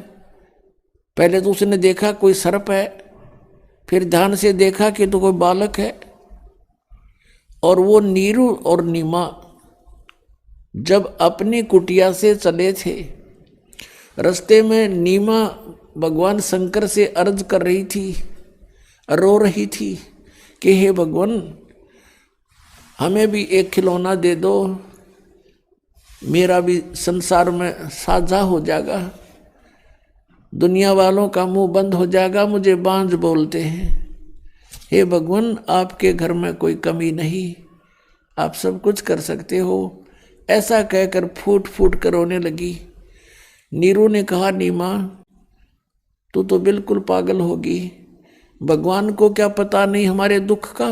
पहले तो उसने देखा कोई सर्प है, फिर ध्यान से देखा कि तो कोई बालक है। और वो नीरू और नीमा जब अपनी कुटिया से चले थे, रास्ते में नीमा भगवान शंकर से अर्ज कर रही थी, रो रही थी कि हे भगवान, हमें भी एक खिलौना दे दो, मेरा भी संसार में साझा हो जागा, दुनिया वालों का मुंह बंद हो जाएगा, मुझे बांझ बोलते हैं। हे भगवान, आपके घर में कोई कमी नहीं, आप सब कुछ कर सकते हो। ऐसा कहकर फूट फूट कर रोने लगी। नीरू ने कहा, नीमा तू तो बिल्कुल पागल होगी, भगवान को क्या पता नहीं हमारे दुख का,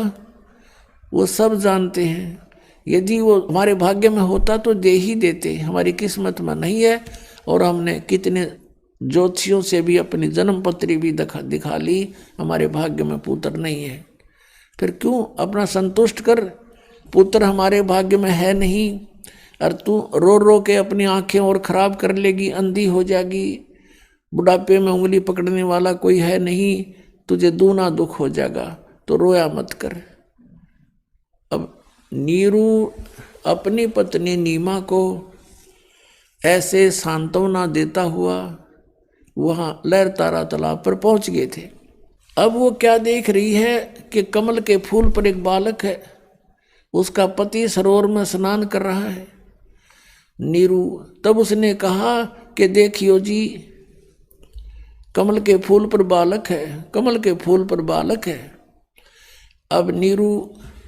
वो सब जानते हैं। यदि वो हमारे भाग्य में होता तो दे ही देते, हमारी किस्मत में नहीं है। और हमने कितने ज्योतिषियों से भी अपनी जन्म पत्री भी दिखा ली, हमारे भाग्य में पुत्र नहीं है। फिर क्यों अपना संतुष्ट कर, पुत्र हमारे भाग्य में है नहीं, और तू रो रो के अपनी आंखें और खराब कर लेगी, अंधी हो जाएगी, बुढ़ापे में उंगली पकड़ने वाला कोई है नहीं, तुझे दूना दुख हो जाएगा, तो रोया मत कर। अब नीरू अपनी पत्नी नीमा को ऐसे सांत्वना देता हुआ वहां लहरतारा तालाब पर पहुंच गए थे। अब वो क्या देख रही है कि कमल के फूल पर एक बालक है, उसका पति सरोवर में स्नान कर रहा है। नीरू तब उसने कहा कि देखियो जी, कमल के फूल पर बालक है, कमल के फूल पर बालक है। अब नीरू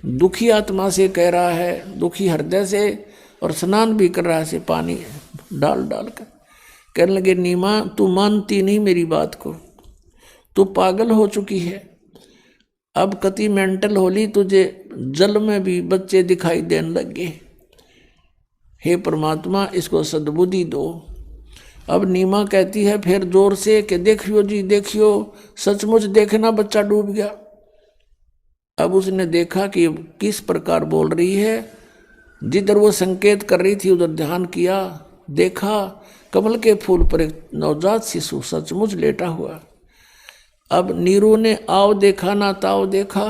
दुखी आत्मा से कह रहा है, दुखी हृदय से, और स्नान भी कर रहा है, से पानी डाल डाल कर। कहने लगे, नीमा तू मानती नहीं मेरी बात को, तू पागल हो चुकी है, अब कति मेंटल होली, तुझे जल में भी बच्चे दिखाई देने लगे। हे परमात्मा, इसको सद्बुद्धि दो। अब नीमा कहती है फिर जोर से कि देखियो जी देखियो, सचमुच देखना बच्चा डूब गया। अब उसने देखा कि किस प्रकार बोल रही है, जिधर वो संकेत कर रही थी उधर ध्यान किया, देखा कमल के फूल पर एक नवजात शिशु सचमुच लेटा हुआ। अब नीरू ने आओ देखा ना ताओ देखा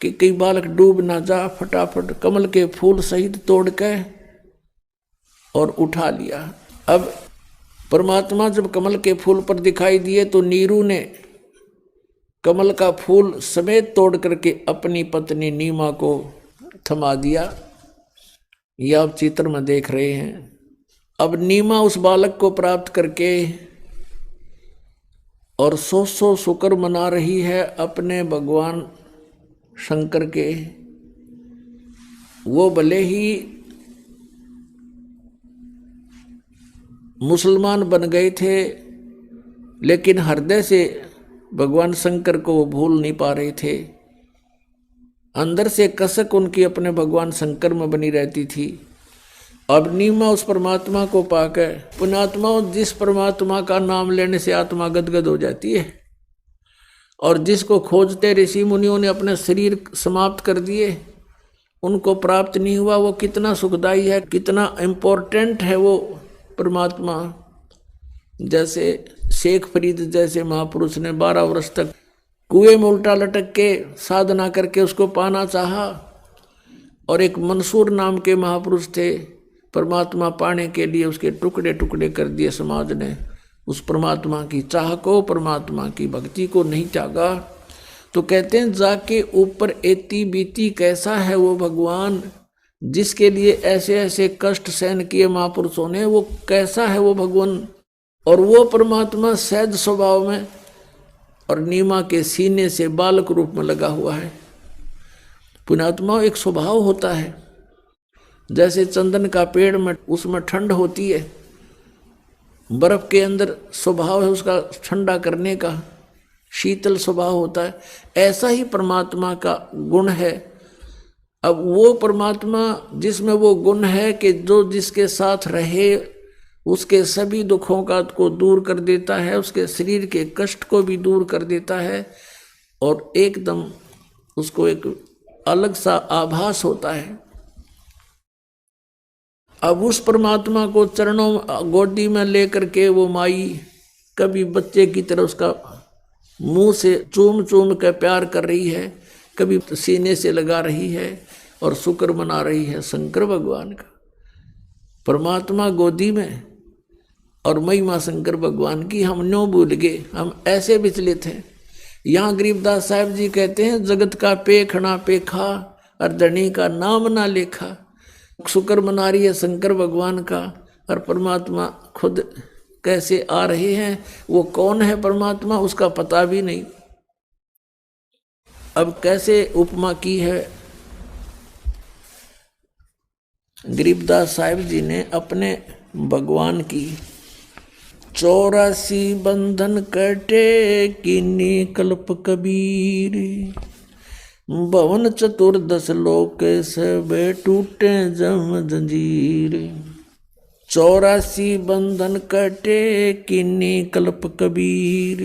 कि कई बालक डूब ना जा, फटाफट कमल के फूल सहित तोड़ के और उठा लिया। अब परमात्मा जब कमल के फूल पर दिखाई दिए तो नीरू ने कमल का फूल समेत तोड़ करके अपनी पत्नी नीमा को थमा दिया। यह आप चित्र में देख रहे हैं। अब नीमा उस बालक को प्राप्त करके और सौ शुक्र मना रही है अपने भगवान शंकर के। वो भले ही मुसलमान बन गए थे, लेकिन हृदय से भगवान शंकर को वो भूल नहीं पा रहे थे। अंदर से कसक उनकी अपने भगवान शंकर में बनी रहती थी। अब नीमा उस परमात्मा को पाकर, पुण्यात्मा जिस परमात्मा का नाम लेने से आत्मा गदगद हो जाती है, और जिसको खोजते ऋषि मुनियों ने अपने शरीर समाप्त कर दिए, उनको प्राप्त नहीं हुआ, वो कितना सुखदाई है, कितना इम्पोर्टेंट है वो परमात्मा। जैसे शेख फरीद जैसे महापुरुष ने 12 वर्ष तक कुएं में उल्टा लटक के साधना करके उसको पाना चाहा, और एक मंसूर नाम के महापुरुष थे, परमात्मा पाने के लिए उसके टुकड़े टुकड़े कर दिए समाज ने। उस परमात्मा की चाह को, परमात्मा की भक्ति को नहीं त्यागा। तो कहते हैं जाके ऊपर एती बीती कैसा है वो भगवान, जिसके लिए ऐसे ऐसे कष्ट सहन किए महापुरुषों ने, वो कैसा है वो भगवान। और वो परमात्मा सहज स्वभाव में और नीमा के सीने से बालक रूप में लगा हुआ है। पुण्यात्मा एक स्वभाव होता है, जैसे चंदन का पेड़ में उसमें ठंड होती है, बर्फ के अंदर स्वभाव है उसका ठंडा करने का, शीतल स्वभाव होता है। ऐसा ही परमात्मा का गुण है। अब वो परमात्मा जिसमें वो गुण है कि जो जिसके साथ रहे उसके सभी दुखों का को दूर कर देता है, उसके शरीर के कष्ट को भी दूर कर देता है, और एकदम उसको एक अलग सा आभास होता है। अब उस परमात्मा को चरणों गोदी में लेकर के वो माई कभी बच्चे की तरह उसका मुंह से चूम चूम कर प्यार कर रही है, कभी सीने से लगा रही है और शुक्र मना रही है शंकर भगवान का। परमात्मा गोदी में और महिमा शंकर भगवान की हम न्यों भूल गए, हम ऐसे विचलित हैं। यहाँ गरीबदास साहब जी कहते हैं, जगत का पेखना पेखा और धनी का नाम ना लेखा। शुक्र मना रही है शंकर भगवान का, और परमात्मा खुद कैसे आ रहे हैं, वो कौन है परमात्मा उसका पता भी नहीं। अब कैसे उपमा की है गरीबदास साहिब जी ने अपने भगवान की। 84 बंधन कटे कीनी कल्प कबीर, भवन चतुर्दश लोक सब टूटे जम जंजीर। 84 बंधन कटे कीनी कल्प कबीर,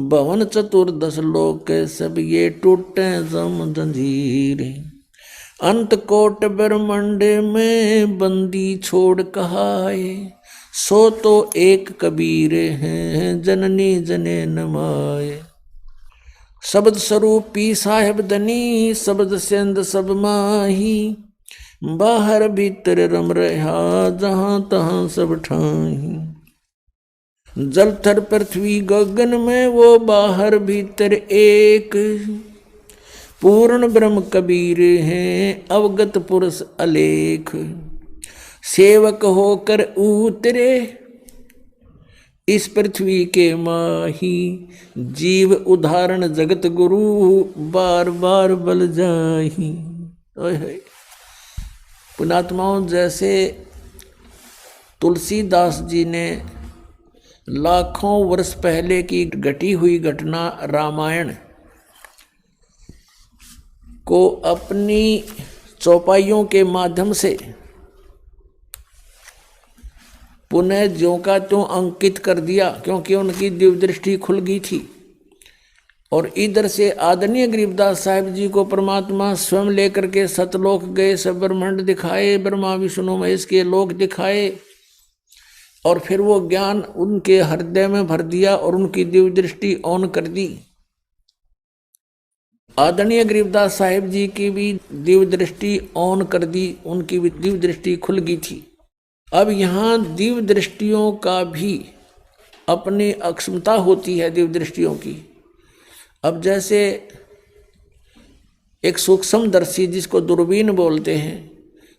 भवन चतुर्दश लोक सब ये टूटे जम जंजीर। अंत कोट ब्रह्मंड में बंदी छोड़ कहाए, सो तो एक कबीर हैं जननी जने नमाए। शब्द स्वरूपी साहेब दनी, शब्द सेंद सब माही, बाहर भीतर रम रहा जहां तहां सब ठाही। जल थर पृथ्वी गगन में वो बाहर भीतर एक, पूर्ण ब्रह्म कबीर हैं अवगत पुरुष अलेख। सेवक होकर उतरे इस पृथ्वी के माही, जीव उदाहरण जगत गुरु बार बार बल जाही। पुणात्माओं, जैसे तुलसीदास जी ने लाखों वर्ष पहले की घटी हुई घटना रामायण को अपनी चौपाइयों के माध्यम से पुनः ज्यों का त्यों अंकित कर दिया, क्योंकि उनकी दिव्य दृष्टि खुल गई थी। और इधर से आदरणीय गरीबदास साहिब जी को परमात्मा स्वयं लेकर के सतलोक गए, सब ब्रह्मांड दिखाए, ब्रह्मा विष्णु महेश के लोक दिखाए, और फिर वो ज्ञान उनके हृदय में भर दिया और उनकी दिव्य दृष्टि ऑन कर दी। आदरणीय गरीबदास साहिब जी की भी दिव्य दृष्टि ऑन कर दी, उनकी भी दिव्य दृष्टि खुल गई थी। अब यहाँ दिव्य दृष्टियों का भी अपनी अक्षमता होती है, दिव्य दृष्टियों की। अब जैसे एक सूक्ष्मदर्शी जिसको दूरबीन बोलते हैं,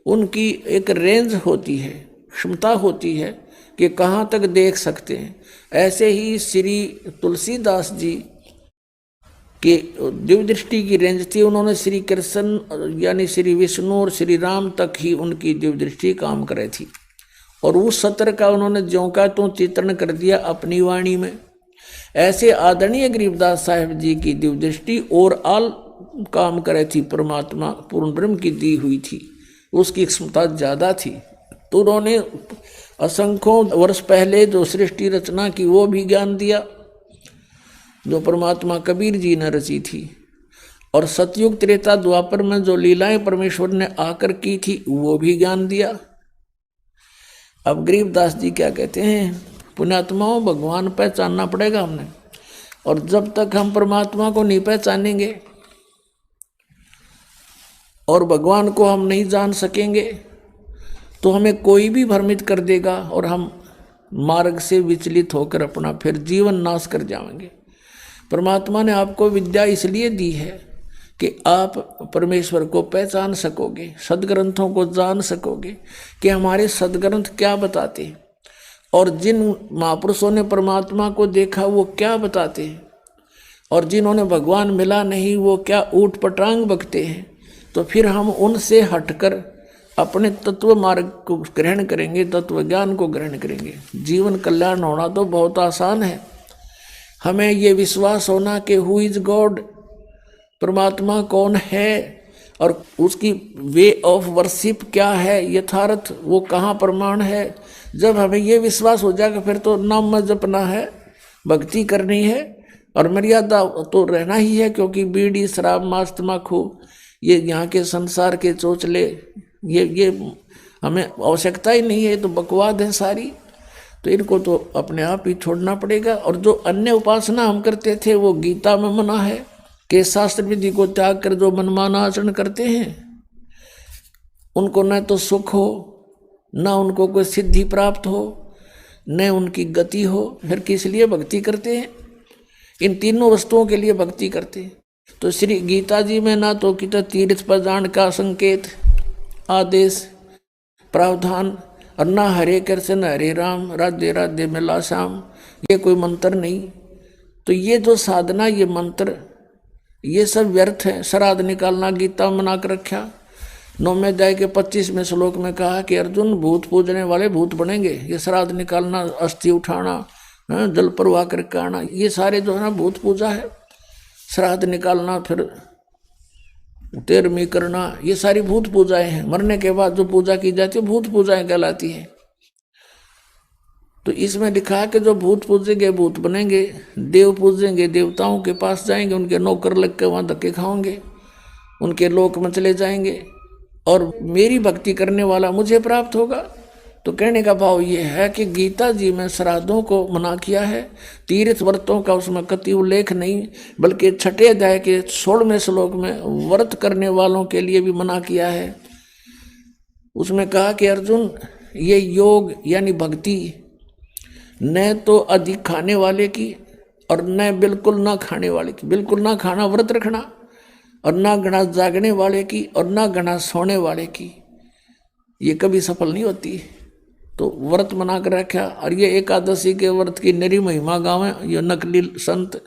उनकी एक रेंज होती है, क्षमता होती है कि कहाँ तक देख सकते हैं। ऐसे ही श्री तुलसीदास जी कि दिव्य दृष्टि की रेंज थी, उन्होंने श्री कृष्ण यानी श्री विष्णु और श्री राम तक ही उनकी दिव्य दृष्टि काम करे थी, और उस सत्र का उन्होंने ज्यों का त्यों चित्रण कर दिया अपनी वाणी में। ऐसे आदरणीय गरीबदास साहिब जी की दिव्य दृष्टि और आल काम करे थी, परमात्मा पूर्ण ब्रह्म की दी हुई थी, उसकी क्षमता ज़्यादा थी। तो उन्होंने असंख्यों वर्ष पहले जो सृष्टि रचना की वो भी ज्ञान दिया, जो परमात्मा कबीर जी ने रची थी। और सतयुग त्रेता द्वापर में जो लीलाएं परमेश्वर ने आकर की थी वो भी ज्ञान दिया। अब गरीबदास जी क्या कहते हैं, पुण्यात्माओं, भगवान पहचानना पड़ेगा हमने, और जब तक हम परमात्मा को नहीं पहचानेंगे और भगवान को हम नहीं जान सकेंगे तो हमें कोई भी भ्रमित कर देगा और हम मार्ग से विचलित होकर अपना फिर जीवन नाश कर जाएंगे। परमात्मा ने आपको विद्या इसलिए दी है कि आप परमेश्वर को पहचान सकोगे, सदग्रंथों को जान सकोगे कि हमारे सदग्रंथ क्या बताते हैं, और जिन महापुरुषों ने परमात्मा को देखा वो क्या बताते हैं, और जिन्होंने भगवान मिला नहीं वो क्या ऊट पटांग बकते हैं। तो फिर हम उनसे हटकर अपने तत्व मार्ग को ग्रहण करेंगे, तत्व ज्ञान को ग्रहण करेंगे। जीवन कल्याण होना तो बहुत आसान है। हमें ये विश्वास होना कि हु इज गॉड, परमात्मा कौन है और उसकी वे ऑफ वर्शिप क्या है, यथार्थ वो कहाँ प्रमाण है। जब हमें ये विश्वास हो जाएगा फिर तो नाम जपना है, भक्ति करनी है, और मर्यादा तो रहना ही है, क्योंकि बीड़ी शराब मांस तम्बाकू ये यहाँ के संसार के चोचले ये हमें आवश्यकता ही नहीं है, तो बकवाद है सारी। तो इनको तो अपने आप ही छोड़ना पड़ेगा। और जो अन्य उपासना हम करते थे वो गीता में मना है कि शास्त्र विधि को त्याग कर जो मनमाना आचरण करते हैं उनको न तो सुख हो, न उनको कोई सिद्धि प्राप्त हो, न उनकी गति हो, फिर किस लिए भक्ति करते हैं? इन तीनों वस्तुओं के लिए भक्ति करते हैं। तो श्री गीता जी में ना तो कि तीर्थ पर जान का संकेत, आदेश, प्रावधान, और ना हरे कृष्ण हरे राम राधे राधे मिला श्याम, ये कोई मंत्र नहीं। तो ये जो साधना, ये मंत्र, ये सब व्यर्थ है। श्राद्ध निकालना गीता में मना कर रखा। 9वें अध्याय के 25वें श्लोक में कहा कि अर्जुन भूत पूजने वाले भूत बनेंगे। ये श्राद्ध निकालना, अस्थि उठाना, जल प्रवाह करके आना, ये सारे जो है ना भूत पूजा है। श्राद्ध निकालना, फिर तेरहवीं करना, ये सारी भूत पूजाएं हैं। मरने के बाद जो पूजा की जाती है भूत पूजाएं कहलाती हैं। तो इसमें लिखा है कि जो भूत पूजेंगे भूत बनेंगे, देव पूजेंगे देवताओं के पास जाएंगे, उनके नौकर लग के वहाँ धक्के खाओगे, उनके लोक में चले जाएंगे, और मेरी भक्ति करने वाला मुझे प्राप्त होगा। तो कहने का भाव ये है कि गीता जी में श्राद्धों को मना किया है, तीर्थ व्रतों का उसमें कति उल्लेख नहीं, बल्कि 6 अध्याय के 16वें श्लोक में व्रत करने वालों के लिए भी मना किया है। उसमें कहा कि अर्जुन, ये योग यानी भक्ति न तो अधिक खाने वाले की और न बिल्कुल ना खाने वाले की, बिल्कुल ना खाना व्रत रखना, और ना घना जागने वाले की और ना घना सोने वाले की, ये कभी सफल नहीं होती। तो व्रत मना कर रखा। और ये एकादशी के व्रत की नरी महिमा गावे ये नकली संत,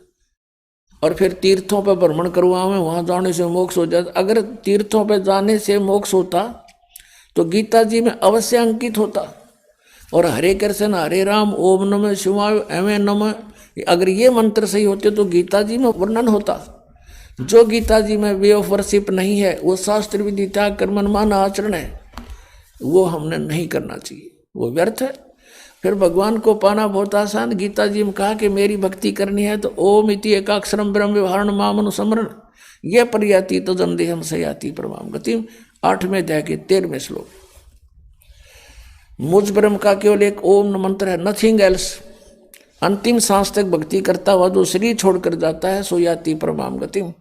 और फिर तीर्थों पर भ्रमण करवावे, वहाँ जाने से मोक्ष हो जाता। अगर तीर्थों पर जाने से मोक्ष होता तो गीता जी में अवश्य अंकित होता। और हरे कृष्ण हरे राम ओम नमः शिवाय एवं नमः, अगर ये मंत्र सही होते तो गीता जी में वर्णन होता। जो गीता जी में वे ऑफ वर्शिप नहीं है, वो शास्त्र विधि त्याग कर मनमाना आचरण है, वो हमने नहीं करना चाहिए, वो व्यर्थ है। फिर भगवान को पाना बहुत आसान। गीता जी में कहा कि मेरी भक्ति करनी है तो ओम इति एकाक्षरम ब्रह्म व्यवहारण मामनुस्मरण यह पर्याति तो जन्देहम सयाति परमाम गतिम। 8वें अध्याय के 13वें श्लोक। मुझ ब्रह्म का केवल एक ओम मंत्र है, नथिंग एल्स। अंतिम सांस तक भक्ति करता हुआ जो शरीर छोड़कर जाता है सो याति परमाम गतिम,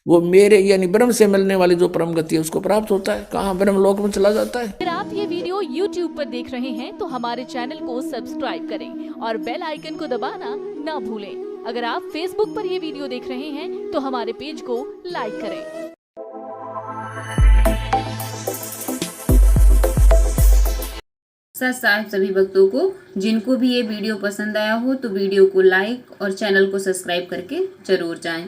वो मेरे यानी ब्रह्म से मिलने वाली जो परम गति है उसको प्राप्त होता है। कहाँ ब्रह्म लोक में चला जाता है। अगर आप ये वीडियो YouTube पर देख रहे हैं तो हमारे चैनल को सब्सक्राइब करें और बेल आइकन को दबाना ना भूलें। अगर आप Facebook पर ये वीडियो देख रहे हैं तो हमारे पेज को लाइक करें। सत साहिब सभी भक्तों को, जिनको भी ये वीडियो पसंद आया हो तो वीडियो को लाइक और चैनल को सब्सक्राइब करके जरूर जाएं।